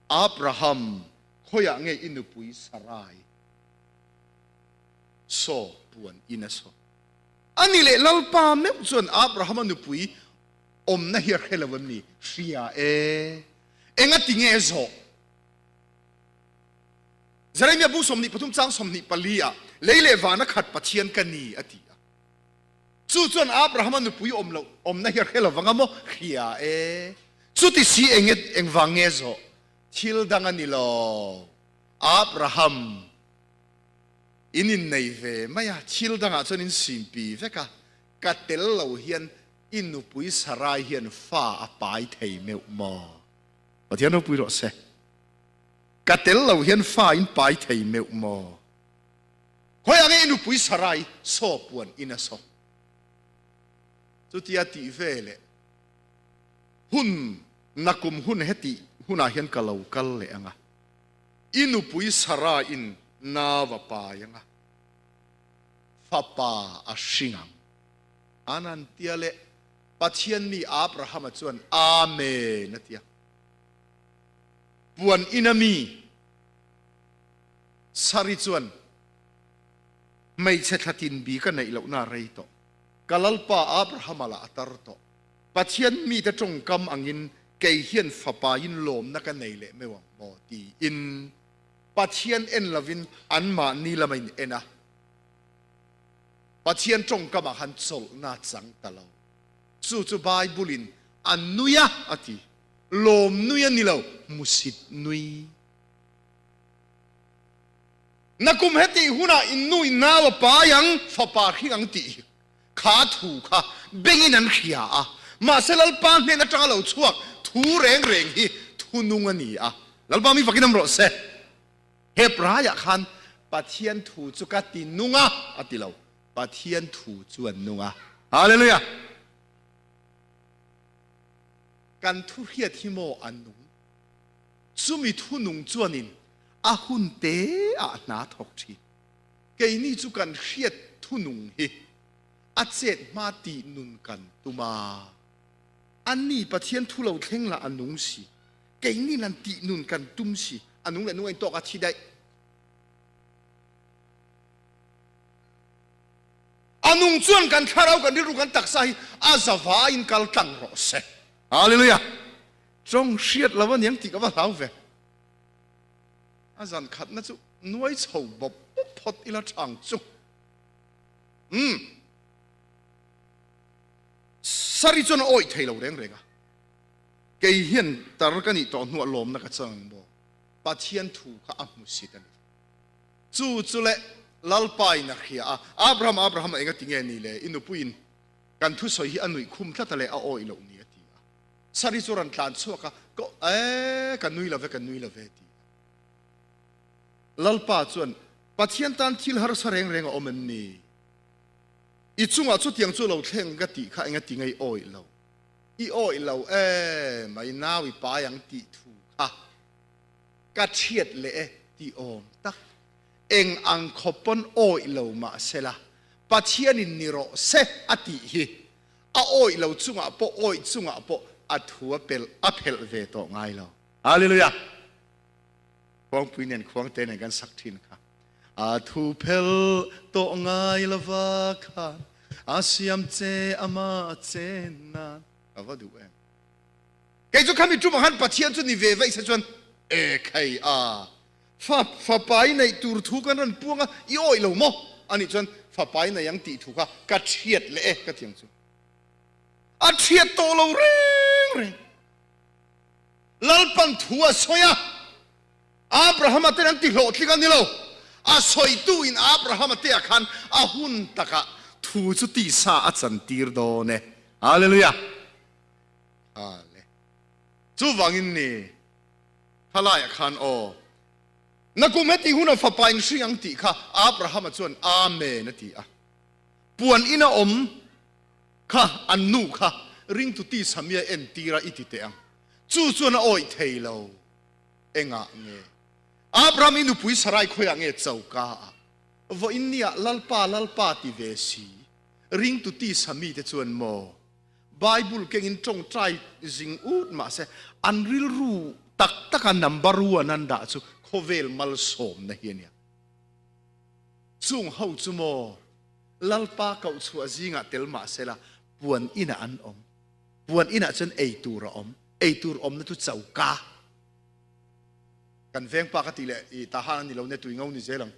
S1: Abraham khoya nge inupui sarai so puan inaso ani le lalpa me chuan Abraham anupui om na hiar khelawan ni ria enga tinge zo Jeremia bu somni pathum chang somni palia leile wana khat pathian kani ati chu chuan Abraham anupui om na hiar khelawanga mo ria chu ti si enget engwange zo thil dang ani lo Abraham inin nei ve maya thil danga chuan in simpi veka katel lo hian inupui sarai hian fa apai thei meu mo pathian opui ro se katel lo hian fa in pai thei meu mo hoya nge inupui sarai so puan ina so chutia ti vele hun nakum hun heti huna hian kalau kal le anga inupui sara in nawa pa yanga fapa ashingang anan tiale pathian mi Abraham chuan amen atia puan inami sari chuan mai chethatin bi ka nei lo na rei to kalalpa Abraham ala atar to pathian mi ta tong kam angin kei hian fapa in lom na ka nei le mewang mo ti in pathian en lavin an ma ni lamain ena pathian tong kama han chol na chang talo chu Bible in anuya ati lom nuya nilo musit nui nakum heti huna inu inawa payang fapa hingang ti kha thu kha bengin an khia a ma selal pa ne na talo chuak thu reng hi thunung ani a lalba mi fakinam ro se hebraya khan pathian thu chu ka ti nunga atilo pathian thu chu an nunga hallelujah kan thu hiat hi mo anung chumi thunung chuanin a hun te a na thok thi ke ni chu kan hiat thunung hi a chet ma ti nun kan tuma ani pathian thu lo thleng la anung si ke ni lan ti nun kan tum si anung le nu ai to ka thi dai anung chuan kan tharau kan ru kan taksai azawa in kal tang ro se hallelujah trong shiat lawan yang ti ka ba lau ve azan khat na chu nuai chho bop phot ila thang chu sari chon oi thailo reng renga ke hian tar ka ni to nu lom na ka chang bo pathian thu kha amu sitan chu le lalpai na khia Abraham enga tinge ni le inu puin kan thu soi hi anui khum thata le a oi lo ni ati sari choran tlan chuaka ko kan nui la ve ti lalpa chuan pathian tan thil har sareng renga omen ni I chunga chu tiang chu lo thleng ga ti kha enga ti ngai oi lo mai nawi pa yang ti thu kha ka thiet le ti om tak eng ang khopon oi lo ma sela pathian in ni ro se ati hi a oi lo chunga po oi chunga po a thua pel a phel ve to ngai lo hallelujah khong puinen khong te ne kan sak thin kha a thu phel to ngai lova kha asiam che ama che na avadu ke chu khami chu han pathian chu ni ve vai se chuan khai a fa pai nei tur thu kan ran puanga I oi lo mo ani chuan fa pai nei yang ti thu kha ka thiet le ka thiang chu a thiet to lo reng lalpan thua soya Abraham te an ti lo tlikan ni lo a soi tu in Abraham te akhan a hun taka thu chu ti sa a chan tir do ne hallelujah ale chu wangin ni halai akhan o nakumeti huna fa pain siang ti kha Abraham chuan amen ti a puan ina om kha annu kha ring tu ti samia en tira iti te ang chu chuan oi theilo enga nge Abraham inu pui sarai khoya nge chauka vo innia lalpa ti vesi ring tu ti sami te chuan mo Bible keng in tong trai jing ut ma se anril ru tak number 1 anda chu khovel mal som na hiania chung ho chu mo lalpa kau chu azinga telma sela puan ina an om puan ina chen ei tur om na tu chauka kan veng pa ka ti le I ta han ni lo ne tu ngau ni zelang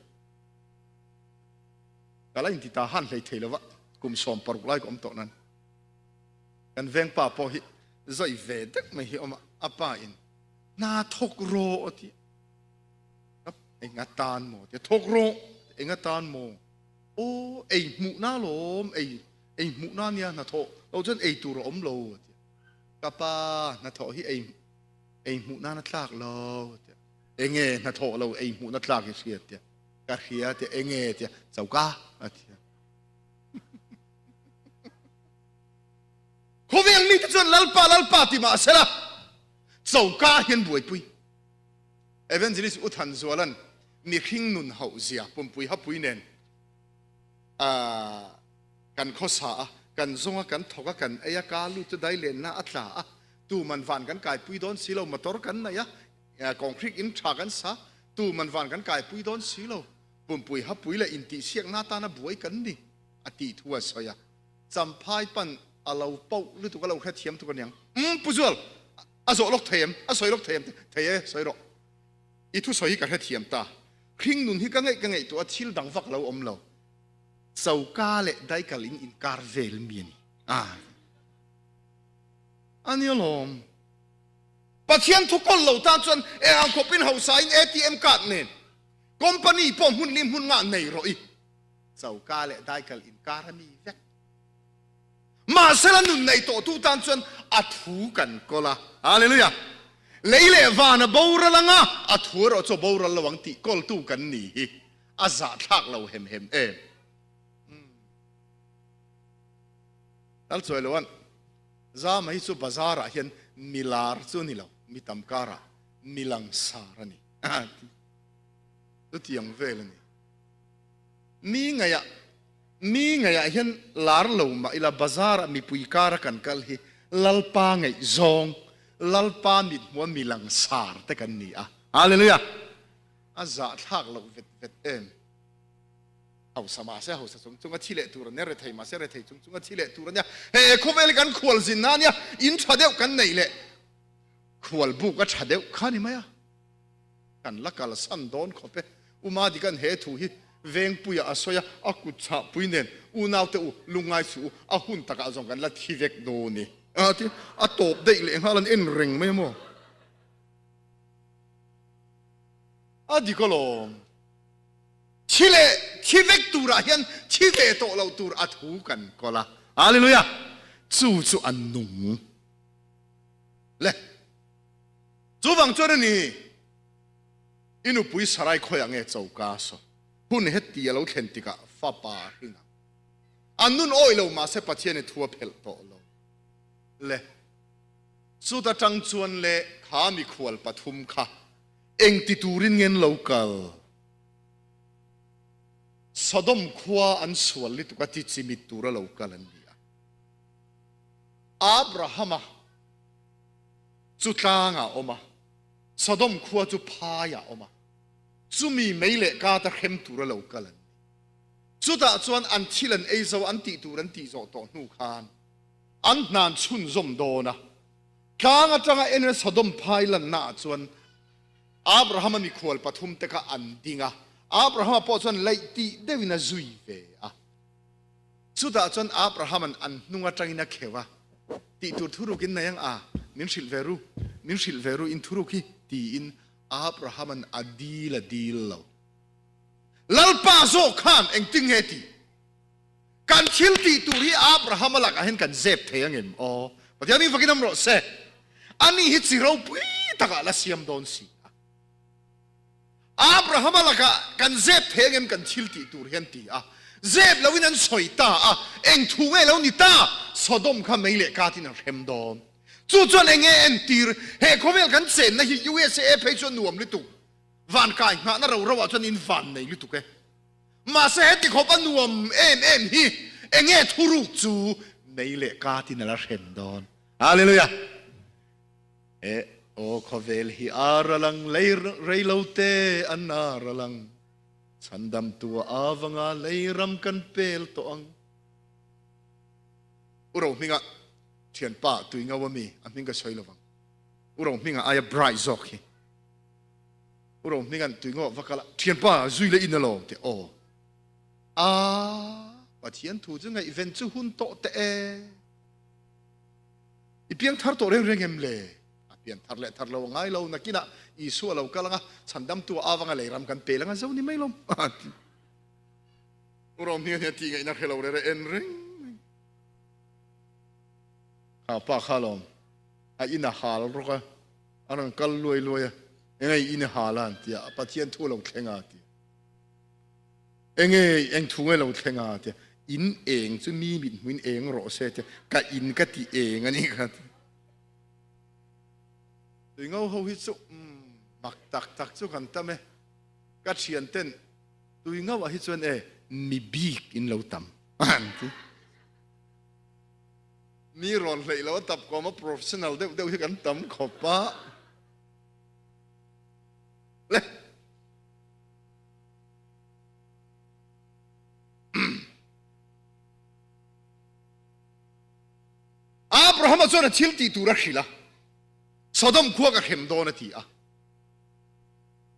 S1: kala in ti ta han hlei theilowa kum som par lai kom to nan kan veng pa po hi zai ve dak mai hi oma apa in na thok ro ati enga tan mo te thok ro enga tan mo o ei mu na lom ei mu na nia na tho lo chen ei tu ro om lo ka pa na tho hi ei mu na tlak lo enge na tho lo ei mu na tlak hi siat te ka khia te enge te chauka ati khovel mi te chon lalpa ti ma sela chauka hian buai pui evangelist uthan zualan mi khing nun hau zia pumpui hapui nen kan khosa kan zonga kan thoka kan aya ka lu tu dai len na atla tu man van kan kai pui don silo motor kan na ya concrete in tha kan sa tu man van kan kai pui don silo pumpui hapui la inti siak na ta na buai kan ni ati thua soya champhai pan alo pau lu tu ka lo kha thiam tu kan yang puzual azo lok them asoi lok them theye soi ro I thu soi ka kha thiam ta khing nun hi ka ngai tu a thil dang vak lo om lo chauka le dai kalin in kar vel mi ni อันนี้ลมปัจจัยทุกคนเหล่าตาจนอังคบินเฮาสาย ATM การ์ดเนี่ยคอมพานีป้อมหุ่นลิมหุ่นงานในรอยเจ้ากาเลได้กัลอินการมีเวกมาเสลนุนในโตทุกตาจนอัดหูกันก็ละฮาเลลูยาเลยเลวานะบาวรลังอ่ะอัดหูเราจะบาวรละวังติกอลตูกันนี่อาซาทักเราเห็มนั่นสวยเลยวันจามาฮิสุบาซาระเห็นมิลาร์ซูนี่เรามิตัมการะมิลังสาระนี่ตัวที่ยังเวลนี่มีไงเห็นลาร์เรามาอิลาบาซาระมีปุยการะกันกัลฮีลัลปาไงซองลัลปามิดหัวมิลังสาร์แต่กันนี่ฮาเลลูยาอาซาทักเราเวทเอาสมาเสียเอาสังจุงก็ที่เละตัวเนี่ยเรทัยมาเสียเรทัยจุงก็ที่เละตัวเนี่ยเฮ้เขาเวลกันขวลสินนะเนี่ยอินชาเดียวกันไหนเละขวลบุกก็ชาเดียวข้านี่ไหมอ่ะกันละกันละสันโดนขบไปอุมาดิกันเฮตุฮิเวงปุยอาสอยอากุชาปุยเนนอุนาวเตอุลุงไงสูอาหุ่นตะกาจงกันละที่เวกโดนี่ที่ตบได้เลยฮะลันเอ็นเริงไม่มั้งดิก็ลมชิเลชีวิตตัวเราเห็นชีวิตตัวเราตัวอัดหูกันก็ละฮาเลลูยาจู่อันนุ่มเลยจู่บางจุดนี้อินุปุยสลายคอยอย่างเงี้ยเจ้ากาสหุ่นเฮตีเราเห็นติกะฟ้าป่าหินะอันนู้นโอ้ยเรามาเสพเทียนทั่วเพลโตเราเลยจู่ตาจังจวนเลยข้ามีขวลปฐุมค่ะเอ็งติตูรินเงินเราเกลสะดมขวาอันสวลลิตุกติจิมิตูระเรากัลันดีอับราฮัมจุตางาอมาสะดมขวาจุพายาอมาจุมีไม่เละกาตะเข้มตูระเรากัลันจุดจวนอันที่ลันเอซาอันติตูรันติโจตอนูคานอันนานชุนจมโดนะกางจังเอ็นสะดมพายลันนาจวนอับราฮัมมีขวลปฐุมเตกะอันดิงะอับราฮัมพอจนไล่ตีเดวินาจุยเวะสุดท้ายจนอับราฮัมอันนุ่งจังอินักเขวะตีตัวทุรุกินนายังนิมชิลเวรุอินทุรุกิตีอินอับราฮัมอดีลเราลัลปาโซขานเอ็งติงเฮตีการชิลตีตัวที่อับราฮัมลักเห็นกันเจ็บเทียงเงินปัจจัยนี้ฟังกินน้ำรสเสอันนี้ฮิตสิเราปุยตะกะละเสียมโดนสิอับราฮัมละกันเจ็บเทียงเงินกันชิลตีตัวเห็นตีเจ็บแล้ววินันสวยตาเอ็งทุ่งแล้วนี่ตาสะดมข้าไม่เละกาที่นั่นเห็มโดนจู่จวนเอ็งเอ็นตีเฮ้เขาเวลกันเซนนะฮิ USA เพย์จวนนวมลิตุวันกายงานเราว่าจนอินวันในลิตุกมาเสดที่เขาปนวมเอ็มฮีเอ็งทุรุจู่ไม่เละกาที่นั่นเห็มโดนฮาเลลูยาโอ้ขเวลฮีอาร์ลังเลยเรย์เลวเตอันนาร์ลังฉันดำตัวอาวังเลยรำกันเปลตัวอังอุโรมิงะเทียนป้าตุยงาวมีอันมิงก็ช่วยระวังอุโรมิงะอายบรายซอกฮีอุโรมิงะตุยงาววักละเทียนป้าจุยเลยอินโลเตโอปัจเจียนถูจังไงอีเวนต์จุหุ่นโตเตอีเพียงทาร์โตเร่งเอ็มเลยเปลี่ยนทาร์เลวง่ายเรานักกินอีสัวเราก็ลังฉันดำตัวอาวังอะไรรำกันเปลังเจ้านี่ไม่ลมเราเนี่ยที่ไงนักเราเรื่องเอ็นริงข้าป้าข้าลมอินาฮาลรู้กันอันนั้นกัลรวยยังไงอินาฮาลันที่ปัจเจียนทั่วเราแข่งที่เองทุ่งเราแข่งที่อินเองจะมีบิดมินเองรอเสที่กับอินกับที่เองอันนี้กันตัวเงาเขาฮิตสุมักตักสุกันตั้มเอกัดเชียนเต้นตัวเงาว่าฮิตส่วนมีบีกอินเราตั้มอันที่มีรอนเลยแล้วตับก็มา professional เดี๋ยวที่กันตั้มขอบป้าเลยอับราฮัมส่วนชิลตีตัวรักชิละสะดมขวากับเข็มโดนที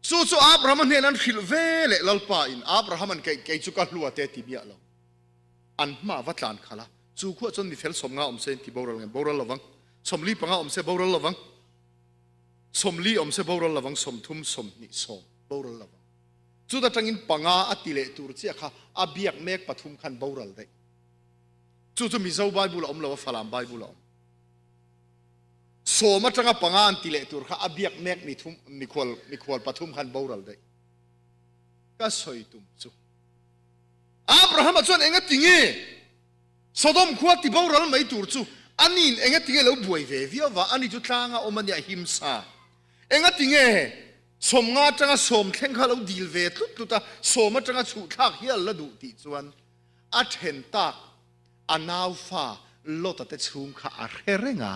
S1: สู้อับราฮัมเนี่ยนั้นชิลเวลลัลปาอินอับราฮัมมันเกยจุกัลลัวเตติเบียเราอันมาวัดลานขละจู่ขวาจนมีเฟลสมงาอมเซนที่บอรัลระวัง สมลีปังอมเสบรลละวังสมลีอมเสบรลละวังสมทุมสมนิสมบรลละวังจุดจังอินปังอาติเลตูร์เจ้าค่ะอาเบียกเมกปฐุมขันบรลได้จุดมิเจ้าไบเบิลอมละวะฟลามไบเบิลอมสมจังปังอาติเลตูร์ค่ะอาเบียกเมกmikhualปฐุมขันบรลได้ก็สวยตุมจุอับราฮัมจวนเองก็ติงเอสโดมขวดที่บรลไม่ตูร์จูอันนี้เองก็ติงเอเราบวยเวียว่าอันนี้จุดทางอมันยาหิมซาเองก็ติงเอสมงาจังสมเข่งข้าเราดีลเวทุตุตาสมจังสุทักเฮียละดูติจวนอัดเห็นตักอันาวฟ้าโลตัดชุมข้าอาเฮเรงา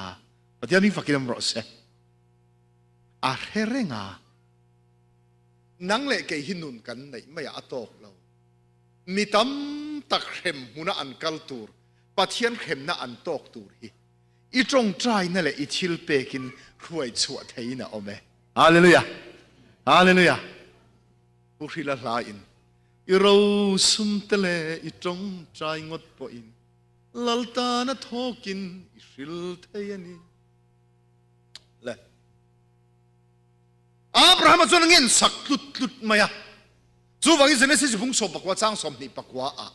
S1: ปฏิญาณนี้ฟังกินมรสเซอาเฮเรงานังเล่เกหินุนกันในไม่อาตอกเรามีตั้มตักเข็มหุนอันกัลตูร์ปัทยันเข็มน่ะอันตอกตูร์ฮีอีจงใจนั่นแหละอีชิลเปกินรวยสวดเฮียนะโอเมฮาเลลูยาฮาเลลูยาผู้ที่ละลายอินอีเราสุมเตเลอีจงใจงดปอินลัลตานะทอกินอีชิลเทียนีเลยอับราฮัมจวนเงินสักลุดมาจูวังอินเซนเซจิพุงสมบักว่าจ้างสมนิปักว่า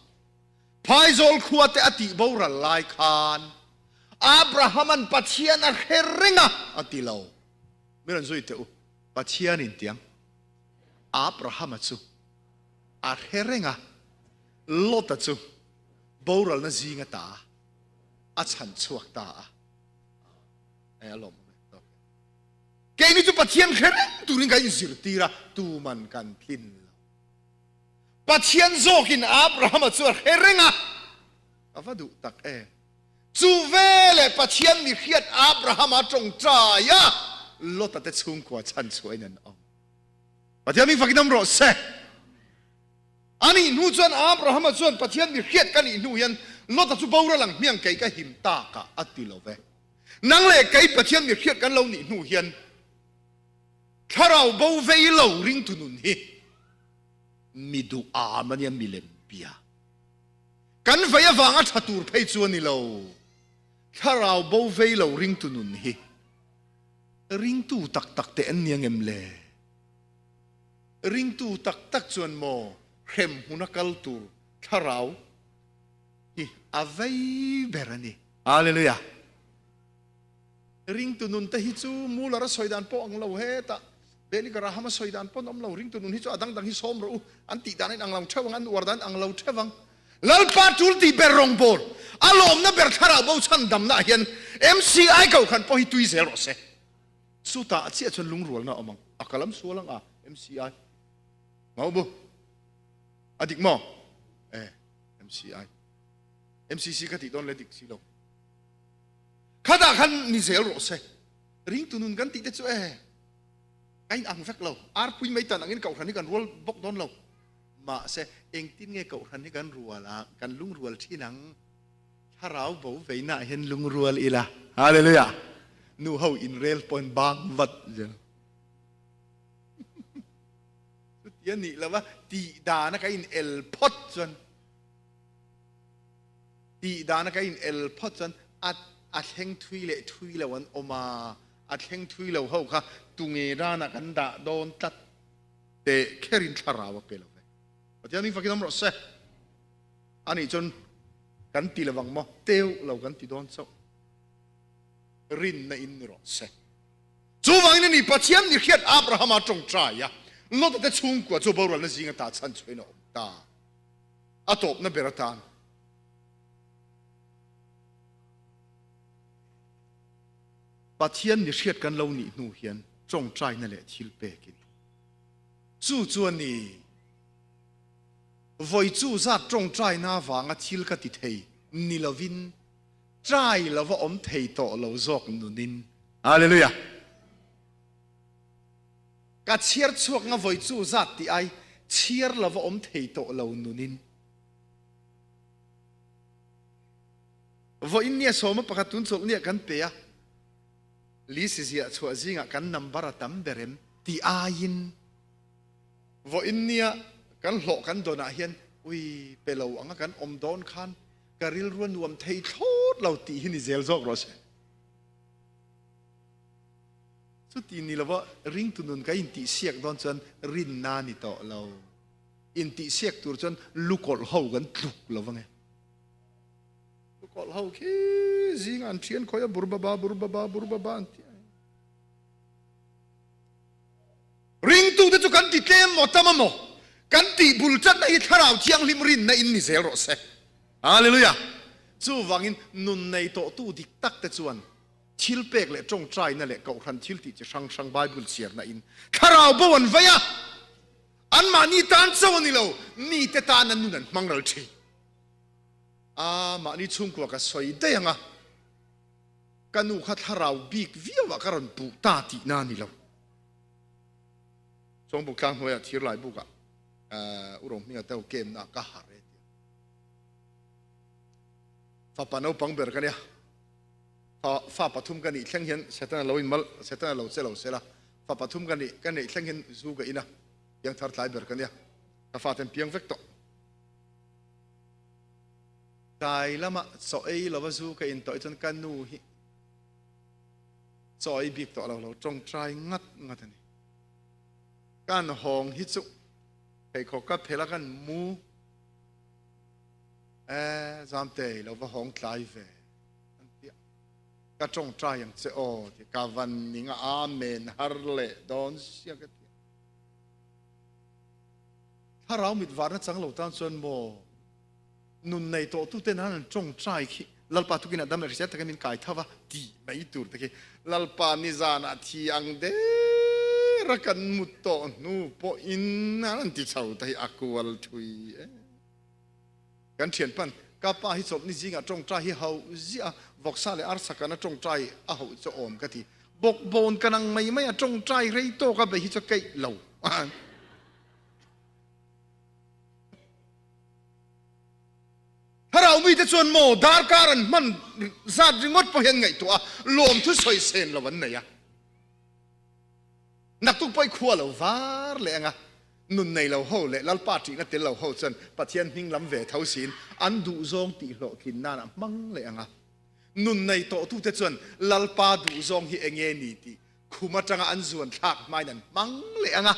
S1: พายโจลขวดแต่อติบาวรัลไลคานอับราฮัมันปัจเจียนอัลเฮริงะอติเลวไม่รันซุยเตอปัจเจียนินเตียงอับราฮัมจูอัลเฮริงะโลตัจูบาวรัลนั่นจิงตาอัจฉันชวกตาเออลมแกนี่จูปัจเจียนเฮริงตูริงกันอินสิรตีระตูมันกันทินปัจเจียนโจกินอับราฮัมจูอัลเฮริงะอาฟาดูตักจูเวเลปัจเจียนมีเขียดอับราฮัมจงใจอะโลตัดชุ่มกว่าฉันสวยนั่นอ๋อปัจเจียนมีฝักน้ำรสเซอันนี้นู่จวนอับราฮัมจวนปัจเจียนมีเขียดกันอีนู่ยันโลตัดจูบาวระหลังเมียงไก่ก็หิมตากะอัติโลเวนังเล่ไก่ปัจเจียนมีเขียดกันเรานี่นู่ยันถ้าเราบาวเวเราริงตุนุนฮีมีดูอามันยังมีเลมเบียกันไฟฟ้างัดตูร์ไปจวนนี่เราถ้าเราบาวเวเราริงตุนุนฮีริงตูตักเตอันยังเอ็มเล่ริงตูตักจวนโมเข้มหุนักลตูร์ถ้าเราฮีอาเวเบรันีฮาเลลูยาริงตุนุนแต่ฮิจูมูลาระสอยดานโปอังเราเฮตะเบลิกระหามสอยดานปนอมเราริงตุนุนฮิจูอดังฮิสอมเราอันติดานอังเราเทวังอันวรดานอังเราเทวังลัลปาตูลตีเบรองบอลอารมณ์นั้นเบรคาราบาวชันดำน่ะเห็น MCI เขาขันพอฮิตุยเซลล์เสสุตาเสียจนลุงรัวนะอมังอักลัมสัวลังMCI มาบุอดีตมอMCI MCC ก็ติดตอนเลดิกสิโลข้าด่าขันนิเซลล์เสริงตุนุนกันติดเจ้าไอ้อังฟักเราอาร์พุยไม่ตันอังเงินเก่าขันนี่กันรัวบกโดนเรามาเสเองติดเงี้ยเก่าขันนี่กันรัวละกันลุงรัวที่หนังถ้าเราบอกไปน่าเห็นลุงรัวอีละฮาเลลูยานูเฮาอินเรลปอนบางวัดเจ้าสุดยอดนี่แล้วว่าตีดานะก็อินเอลพอดจนตีดานะก็อินเอลพอดจนอัดเฮงทุยเละวันออกมาอัดเฮงทุยเละเขาค่ะตุงเอรานะกันด่าโดนตัดเตะแค่รินทาราวไปแล้วปัจจัยนี้ฟังกินน้ำรสเสอันนี้จนกันตีละวังมอเตียวเรากันตีโดนเจ้ารินในอินรสเสจูวังนี่ปัจจัยนี้เขียนอับราฮัมจงใจอะโลดแต่ชุ่มกว่าจูบารุนั่นสิงห์ตาชันช่วยน้องตาอัตบนั่นเบรตานปัจจัยนี้เขียนกันเรานี่นูเฮียนจงใจนั่นแหละทิลเปกินจู่จวนนี่วัยจู่จัดจงใจน่าฟังอ่ะทิลกัติเทยนิลวินใจเราว่าอมเทยโตเราจอกนุนินฮาเลลูยากัดเชียร์ชวกงาวัยจู่จัดที่ไอเชียร์เราว่าอมเทยโตเรานุนินวัยเนี่ยสมปะกตุนสมเนี่ยกันเปียลิซิเซียชัวจิงกันนัมบาร์ตัมเบรมที่อายินวัยเนี่ยกันหลอกกันโดนอาเฮียนอุ้ยเปล่าอังกันอมโดนขันการิลรวนรวมเทยโทษเราตีหินิเซลซอกรส สุดที่นี่เราว่าริงตุนุนก็อินติเสียกตอนจนรินนานี่ต่อเราอินติเสียกตัวจนลูกกอลเฮากันตุกเราว่าไงลูกกอลเฮาคีจิงอันเทียนคอยบุรบาบุรบาอันที่ริงตุแต่จุกันติเต็มหมดทั้งหมดกันติบุลจัดในทาราวเชียงลิมรินในอินนิเซโรเซฮาเลลูยาจู่วังอินนุนในโตตู้ดิกตักแต่จวนชิลเปกเละจงใจนั่นแหละเก่าทันชิลติจะช่างไบเบิลเสียร์นั่นอินทาราวบวนไฟอะอันมานี่ตานเจ้านี่เรานี่แต่ตานันนู่นมังเราทีมานี่ชุ่มกว่าก็สวยได้ยังอ่ะกันนูขัดทาราวบีกวิวว่าการันปูตาตินานี่เราช่วงบุกกลางหัวที่หลายบุกอะอุรมมีแต่เกมน่ะก็หาเรื่องฟ้าปานเอาปังเบอร์กันเนี่ยฟ้าปฐุมกันนี่แข่งเห็นเสร็จแล้วเราอินมัลเสร็จแล้วเราเสร็จฟ้าปฐุมกันนี่แข่งเห็นสู้กันอินะยังทาร์ทไลเบอร์กันเนี่ยถ้าฟ้าเต็มเพียงเวกโตใจละมาสอยเราว่าสู้กันอินต่อจนกันนู่ฮิสอยบีบต่อเราจงใจงัดนี่การห้องฮิจุให้เขากับเพลกันมูจำเตยเราว่าห้องคลายเวก็จงใจอย่างเจ้าที่กาวันนิงอาเมนฮาร์เลดอนเสียกันถ้าเรามิดวาระจังเราตั้งส่วนโมนุนในโตตุเตนั้นจงใจขี้ลัลปาทุกินดัมเลเซตกันมินไก่ท่าว่าดีไม่ตูร์ตะกี้ลัลปานิจานาที่อังเดรักันมุตโตนูปออินนั่นที่ชาวไทยอักวัลทุยกันเทียนปันกับป้าฮิศพนี่จริงอ่ะจงใจให้เขาจีอ่ะบอกซาเลอาร์สักกันนะจงใจอ่ะเขาจะอมกันทีบอกบนกันนังไม่อ่ะจงใจเรื่องโตกับไปฮิจะเกยเหล่าถ้าเรามีแต่ส่วนโมดาร์การันมันซาดิงดพอเห็นไงตัวลมทุสอยเซนละวันไหนอ่ะนักตุกไปขัวเราวาร์เลยอ่ะนุนในเราเฮาเลยลัลปาจีนั่นเตเราเฮาจนปะเทียนหิงลำเวทเท้าสินอันดูซองตีหลอกกินนั่นมังเลยอ่ะนุนในโตทุเตจนลัลปาดูซองฮีเองเงนี่ตีคุมาจังอันส่วนทักไม่นั่นมังเลยอ่ะ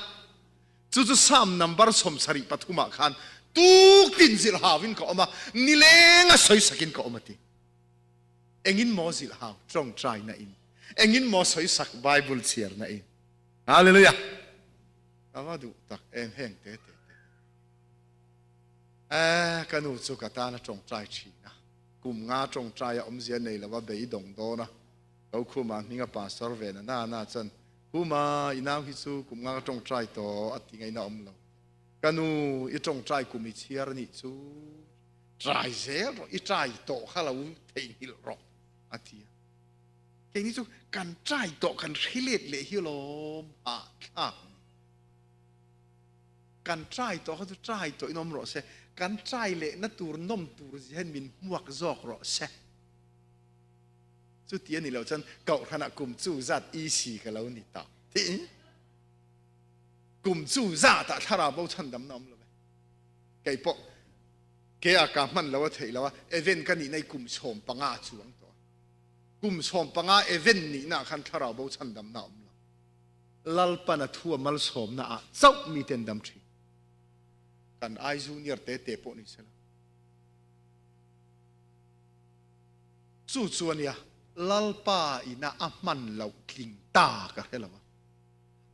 S1: จู่ๆซ้ำนัมบาร์สมสริปฐุมาขันตุกตินสิลฮาวินก็ออกมานิเลงอ่ะสวยสักินก็ออกมาตีเอ็งินมอสิลฮาวจงใจนั่นอินเอ็งินมอสวยสักไบเบิลเชียร์นั่นอินฮาเลลูยาอาว่าดูตักเอ็มแห้งเตะกันอุจุกตานะจงใจชีนะกุมงาจงใจอมเสียในละว่าเบยดงโดนะเราคุมามีกับปาสร์เวนะน่าจันคุมาอินาฮิซูกุมงาจงใจโตอัติไงนะอมเรากันอุอีจงใจกุมิเชียร์นี่ซูใจเซลอีใจโตข้าเราเทียรออัติแค่นี้ซูกันใจโตกันเฮิเลตเลยฮิโลมการใจตัวเขาจะใจตัวอินอมรอเสการใจเละนัตูรนมตูรเห็นมินหวกจอกรอเสสุดที่นี่เราฉันเก่าขณะกลุ่มจูจัดอีสีกับเรานี่ตาที่กลุ่มจูจัดถ้าเราเอาฉันดำน้ำเลยไก่ปอกเกี่ยกับมันเราว่าเถอะเราว่าเอเวนกันนี่ในกลุ่มชมปังอาจวงตัวกลุ่มชมปังอาเอเวนนี่นะคันถ้าเราเอาฉันดำน้ำลัลปนัทัวมัลชมนะเจ้ามีเต็นดำทีกันไอจูเนียร์เตะปนิสละสู้ส่วนเนี่ยลัลปาอินะอัมันเหล่าคิงตากันเหรอวะ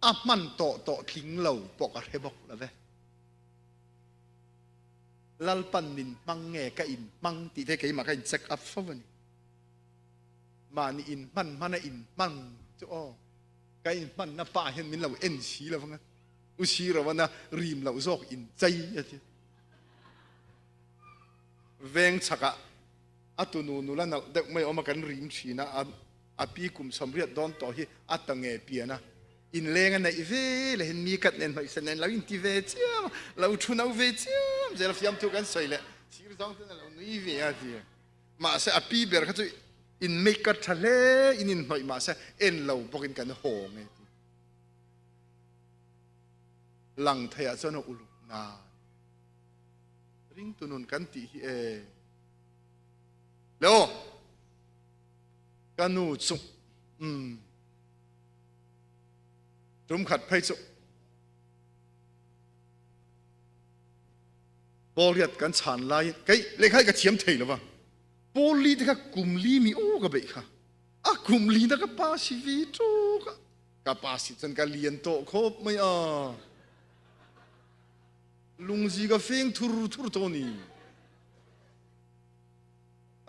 S1: อัมันโตคิงเหล่าปอกอะไรบอกละเว้ลัลปันนินมังเงกอินมังตีเทกอินมากันเซ็กอัพฟวันมานี่อินมันอินมังจ้าก็อินมันน่ะป้าเห็นมินเหล่าเอ็นชีแล้วฟังกันอุชีเราว่านะริมเราซอกอินใจอะไรเวงชักอะอัตุนูนั่นเด็กไม่เอามากันริมชีนะอาปีกุมสำเร็จดอนต่อที่อัตเงเปียนะอินเลงในเวเลยเห็นมีกัดเน้นไปเสนเราอินทีเวเจียมเราชุนเอาเวเจียมเจเราฟิยมทุกันสวยเลยสิ่งที่ต้องเป็นเราหนุ่ยเวียดีมาเสอาปีเบียร์เขาจะอินไม่กัดทะเลอินหน่อยมาเสเอ็นเราบอกกันโหงไงหลังเทียจนอุลุนาริงตุนุนกันตีเอแล้วกันนูสุ จุ่มขัดไพ่จุบอลเรียดกันฉานลายไก่เล็กให้กับเทียมเทหรือวะบอลลีที่กับกลุ่มลีมีโอ้กับเบค่ะกลุ่มลีนั่นกับปาสิวิจูกับปาสิจนกับเลียนโตครบไม่ลุงจีกับเฟงทุรตัวนี้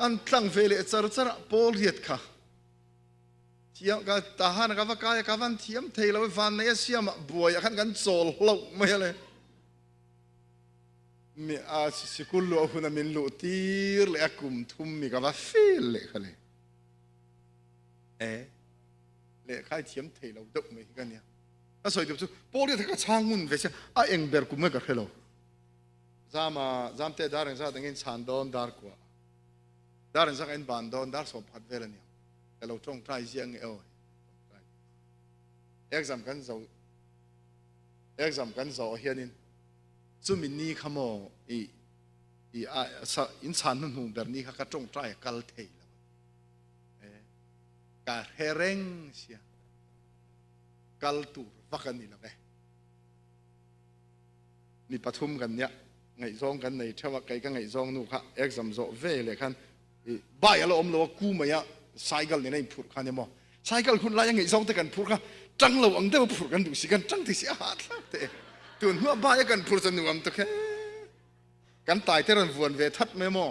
S1: อันตั้งเฟลเจอร์บอลเรียดค่ะเทียมกับทหารกับว่ากายกับวันเทียมเทเราไปฟันในเอเชียมาบวยขันกันโซลเราไม่อะไรมีสิคุลลูกคนนั้นลุตีร์เลยกุมทุ่มมีกับว่าเฟลเลยค่ะเลยเลยใครเทียมเทเราดุไม่กันเนี่ยถ้าสวยดูสุดบอลเรียดกับช่างหุ่นเวชเอ็งเบอร์กุมไม่กับเราจามเตะดาร์เรนซ่าตั้งเงินชันโดนดาร์กว่าดาร์เรนซ่าเงินบานโดนดาร์สอบพัดเวลเนี่ยแต่เราจ้องใจเสียงexam กันโซเฮียนินจุมินี่ขโมอินสันนุ่มแบบนี้เขาก็จ้องใจกัลเทยแล้วการเฮเร่งเสียกัลตูฟักกันนี่ละไงนี่ปฐุมกันเนี่ยไงซองกันในเทวะไกกันไงซองนู่นค่ะ exam โซเวเลยคันบ่ายเราอมเรากู้มาเนี่ยไซเคิลเนี่ยพูดคันเนี่ยมั้งไซเคิลคุณไล่ยังไงซองแต่กันพูดค่ะจังเราอังเดียวพูดกันดูสิกันจังที่เสียหายแล้วแต่ตัวหัวบ่ายกันพูดสนุกอันตัวแค่กันตายเท่านั้นวนเวทัดไม่มั้ง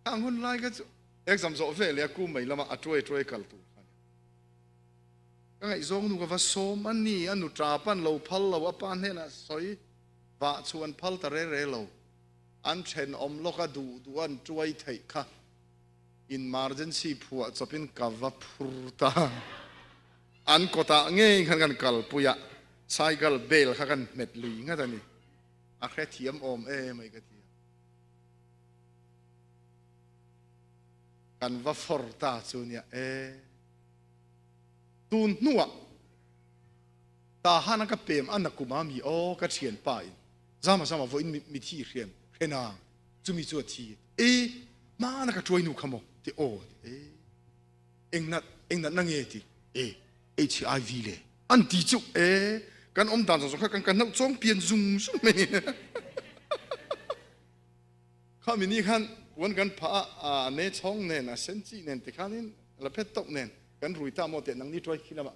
S1: ทางคุณไล่ก็exam โซเวเลยกู้มาแล้วมาช่วยกันตัวก็ไงซองนู่นก็ว่าโซมันนี่อันนู้นตราปันเราพัลเราว่าปันเนี่ยนะสวยว่าชวนพัลตะเร่เราอันเช่นอมโลกดูอันช่วยไทยค่ะ emergency ผัวจะเป็นกับว่าพูดตาอันก็ตาเงี้ยกันกัลปุยะไซเคิลเบลกันเม็ดลีงั้นแต่นี่อาแค่เทียมอมไม่ก็เทียมกันว่าฟอร์ตาจูเนี่ยตูนนัวตาฮานักเปมอันนักกุมามีก็เชียนไปจามาว่าอินมีที่เรียนเห็นางจะมีตัวที่มานักช่วยหนูขโมยที่เอ็งนัดนั่งที่HIV เลยอันที่จุกันอมตานสงกันนักจ้องเปลี่ยนซุ่มไม่ข้ามีนี่ขันวันกันพาเนช่องเนี่ยนะเซนจีเนี่ยแต่ข้านี่ละเพชรตกเนี่ยกันรุยตามโมเดนังนี่ช่วยขี้ละมา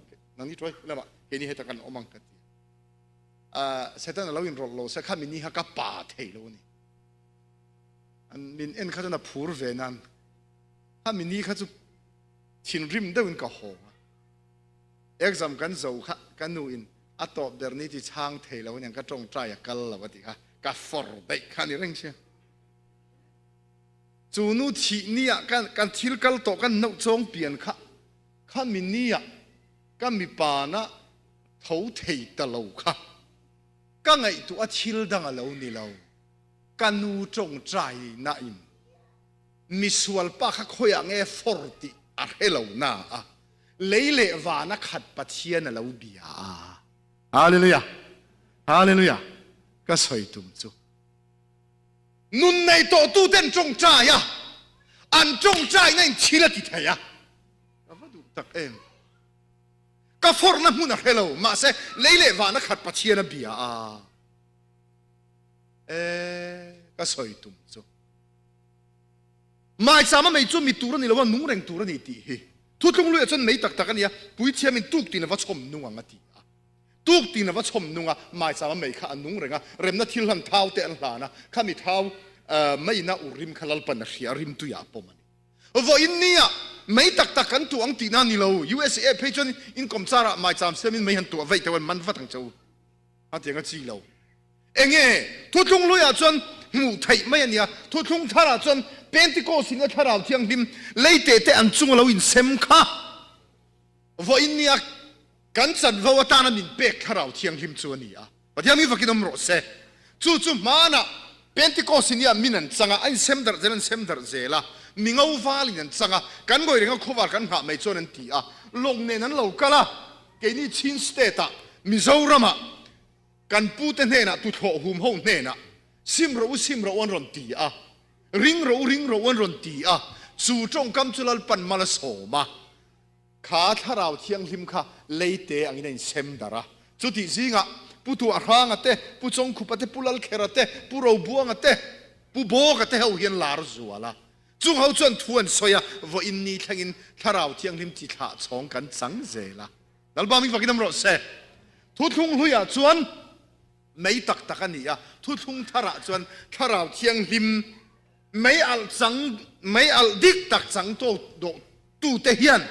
S1: เฮนี่เหตุกันอมังกันเสร็จแล้วเราอินโรลโลเสร็จข้ามีนี่ฮักกับป่าเทโลนี่อันมินเอ็นข้าจะนับผูร์เวนันข้ามีนี่ข้าจะชินริมเดินกับหัวexam กันโจค่ะกันนูอินอัตตอบเดอร์นี่ที่ช่างเทโลเนี่ยก็จงใจกันละวะที่ค่ะกับฟอร์ได้ข้านี่เร่งเชียจูนูที่นี่กันทิลกัลโตกันนักจงเปลี่ยนค่ะข้ามินี่ก็มีปานะเท่าเทียตลอดค่ะก็ไงตัวทิลดังเรานี่เรากันนูจงใจน่าอินมิสวลปะข้าคอยงเอฟอร์ติอะไรเราหน้าเล่เล่วานะขัดปัจเจียนเราเบียฮาเลลูยาฮาเลลูยาก็สวยตุ่มจูนุนในโตตู้เต้นจงใจอันจงใจนั่นชิลติเทียก็ว่าดูตักก็ฟอร์นับมุนอะไรเรามาเสเล่เล่วานะขัดปัจเจียนเบียก็สวยตุ่มจูไม่สามารถไม่จุ่มมีตัวนี่เราว่านุ่งแรงตัวนี่ตีทุกคนรู้จนไม่ตักกันเนี่ยปุ้ยเชื่อมันตุกตีนว่าชมนุ่งอ่ะตีตุกตีนว่าชมนุ่งไม่สามารถไม่ข้านุ่งแรงเริ่มนัดที่หลังเท้าเตะหลังนะข้ามีเท้าไม่น่าอุริมขลัลปันเสียริมตุยาปมันว่าอินเนี่ยไม่ตักกันตัวอังตีนั่นนี่เรา USA เพจนอินคอมซาระไม่สามารถเชื่อมันไม่เห็นตัวไว้แต่ว่ามันว่าทั้งเจ้าอันเดียวกันจีเราทุกคนรู้จนหูไทยไม่เนี่ยทุกคนท่าจนเป็นที่โกสิงห์ท่าเราเที่ยงดิมเลยเตะอันจุงเราอินเซมค่ะว่าอินเนี่ยกันสันว่าตานามินเบกท่าเราเที่ยงดิมจวนนี่ประเดี๋ยวมีฟักนมรสเซ่จู่มานะเป็นที่โกสิงห์มินันสังไอเซมดาร์เจนเซมดาร์เจล่ะมิงเอาฟ้าลินันสังกันก็ยังเขาว่ากันหาไม่จนนั่นตีลงเนี่ยนั้นเราก็ละแกนี่ชินสเตต้ามิโซรามากันพูดเนี่ยนะตุโถหุ่มห้องเนี่ยนะซิมเราวันรอนตีริงเราวันรอนตีจู่จงกำจุลปันมาลโสมา ขาถ้าเราเที่ยงริมค่ะเลยเตะอันนี้เซมดาระจุดที่สิงะผู้ตัวร่างเตะผู้จงขุปเตะผู้ลัลเคระเตะผู้เราบัวเตะผู้โบกเตะเขาเห็นลาร์จัวละจุงเขาจนทวนสอยว่าอินนี้ทั้งอินถ้าเราเที่ยงริมจิตหาสองกันสังเจละนั่นบางมีฝักน้ำรสเสทุกทุ่งลุยจวนไม่ตักกันนี่ทุกทุ่งถ้าเราจวนถ้าเราเที่ยงริมไม่อัลสังไม่อัลดิกตักสังโตตูเทียน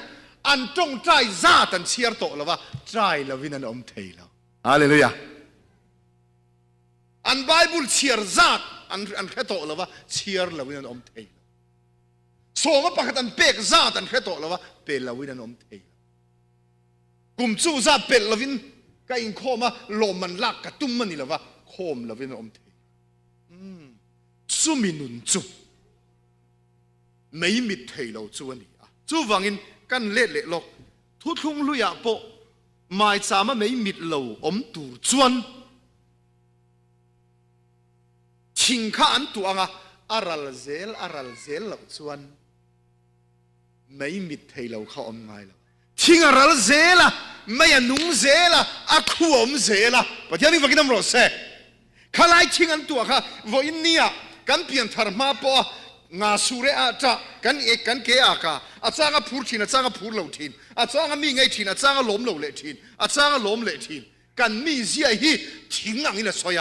S1: อันจงใจซาตันเชียร์โตแล้วว่าใจแล้ววินันอมเทแล้วฮาเลลูยาอันไบเบิลเชียร์ซาตอันแค่โตแล้วว่าเชียร์แล้ววินันอมเทแล้วโซมาปากตันเป็กซาตันแค่โตแล้วว่าเป็นแล้ววินันอมเทแล้วกลุ่มจูซาเป็ดแล้ววินก็อิงโคมาลมมันลักกระตุ้มมันนี่แล้วว่าโคมแล้ววินันอมเทซูมินุนจูไม่มิดเทแล้วจูนี่จูวังอินกันเละลกทุกทุ่งลุยโปหมายสามไม่มิดเหลาอมตูจวนชิงข้าอันตัวงะอารัลเซลเหลาจวนไม่มิดเทเหลาเขาอมไงล่ะชิงอารัลเซลไม่ยันนุ่งเซลอาคูอมเซลปะเดี๋ยวนี้ฟังกันน้ำรสเซ่ข้าไล่ชิงอันตัวข้าวันนี้กันเปลี่ยนธรรมะปองาสุเรอาจ้ากันเกอากาอาจารย์พูดทีนอาจารย์พูดเหล่าทีนอาจารย์มีไงทีนอาจารย์ล้มเหล่าเละทีนอาจารย์ล้มเละทีนกันมีเสียฮีทิ้งอันนี้ละสอย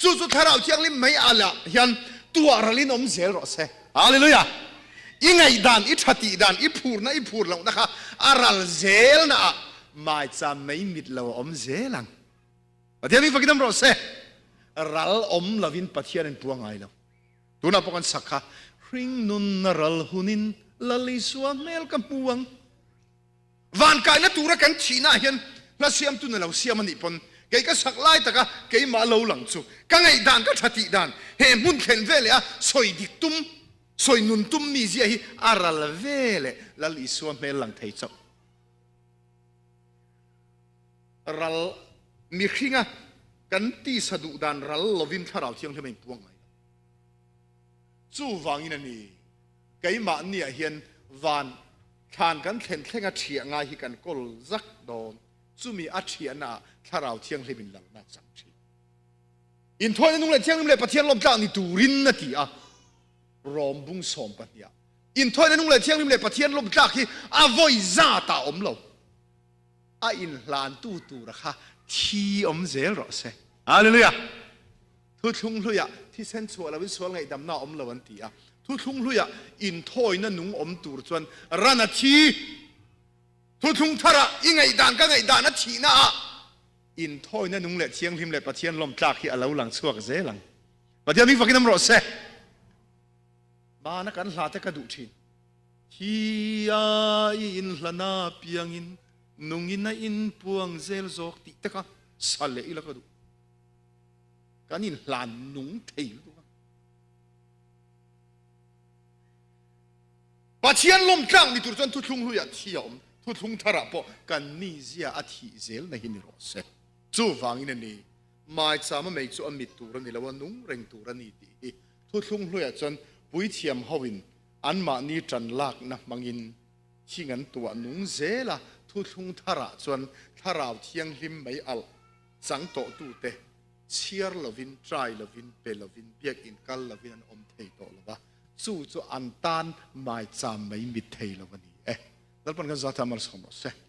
S1: จู่ถ้าเราเที่ยงลิมไม่อาละยันตัวเราลินอมเซลรอเซ่ฮาเลลูยายังไงด่านทัติด่านพูดเรานะคะอารัลเซลนะไม่จะไม่มิดเราอมเซลังประเทศนี้ฟังกันรอเซ่รัลอมลาวินประเทศนั้นพวงไงแล้วตัวนับกันสักค่ะริงนุนนรัลหุนินลลิสวาเมลกัมพวงวันกายนัตัวกันชีน่าเห็นและเสียมตุนเราเสียมันอีปนเกี่ยก็สักไล่ตะกะเกี่ยมาเล่าหลังจูกันไอ้ด่านก็ทัดด่านเฮมุนเข็นเวลอะสอยดิกตุ้มสอยนุนตุ้มมีเสียฮีอารัลเวลลลิสวาเมลหลังไทยจูรัลมีขิงะกันตีสะดุด่านรัลลวินถ้าเราเที่ยงที่ไม่พวงไงจู่วังอินนี่ไก่มาเนี่ยเห็นวันทานกันเห็นแค่งเฉียงไงที่กันกอลซักโดนจู่มีอาเฉียน่ะถ้าเราเที่ยงให้บินหลังน่าจังชีอินทอยนุ่งเลยเที่ยงนุ่งเลยปะเทียนลมจากนี่ตูรินนะที่รอมบุ้งสมปะเนี่ยอินทอยนุ่งเลยเที่ยงนุ่งเลยปะเทียนลมจากที่วอยซาตาอมเราอินลานตูระค่ะที่อมเซลรอเซ่ฮาเลลูยาทุกทุ่งลุยที่เส้นชัวเราวิสวลไงดำหน้าอมละวันตีทุกทุ่งลุยอินทอยนั่นนุ่งอมตูรจวนรันทีทุกทุ่งทาระยังไงด่านก็ไงด่านนัทีน่ะอินทอยนั่นนุ่งเละเชียงพิมเละปะเทียนลมจากที่อาลาหลังสวกเซลังปะเทียนมีฟักน้ำรสเซ่บ้านกันลาเตกระดูทินที่อินลานาเปียงอินนุ่งอินน่ะอินพวงเซลโซกติเตกะสัลเลอีละกระดูกันนี่หลานหนุ่งเที่ยวปัจเจียนลมจังนี่ตัวจนทุกทุ่งลุยเที่ยวทุกทุ่งทาระปอกันนี่เสียอาทิเซลในหินรอเซจู่ฟังอินนี่ไม่สามารถไม่จู่อมิตัวนี่แล้วว่านุ่งเร่งตัวนี่ดีทุกทุ่งลุยจนปุยเทียมฮาวินอันมานี่จันลักนะมังอินที่งั้นตัวนุ่งเซละทุกทุ่งทาระจนทาราเที่ยงริมไม่อัลสังโตตูเตเชียร์ลวินทรายลวินเปลวินเบียกอินกัลลวินอมเทโตลวะจู่อันตันไม่จำไม่มิดเทลวันนี้แล้วปัญญาจะทำอะไรสมบูรณ์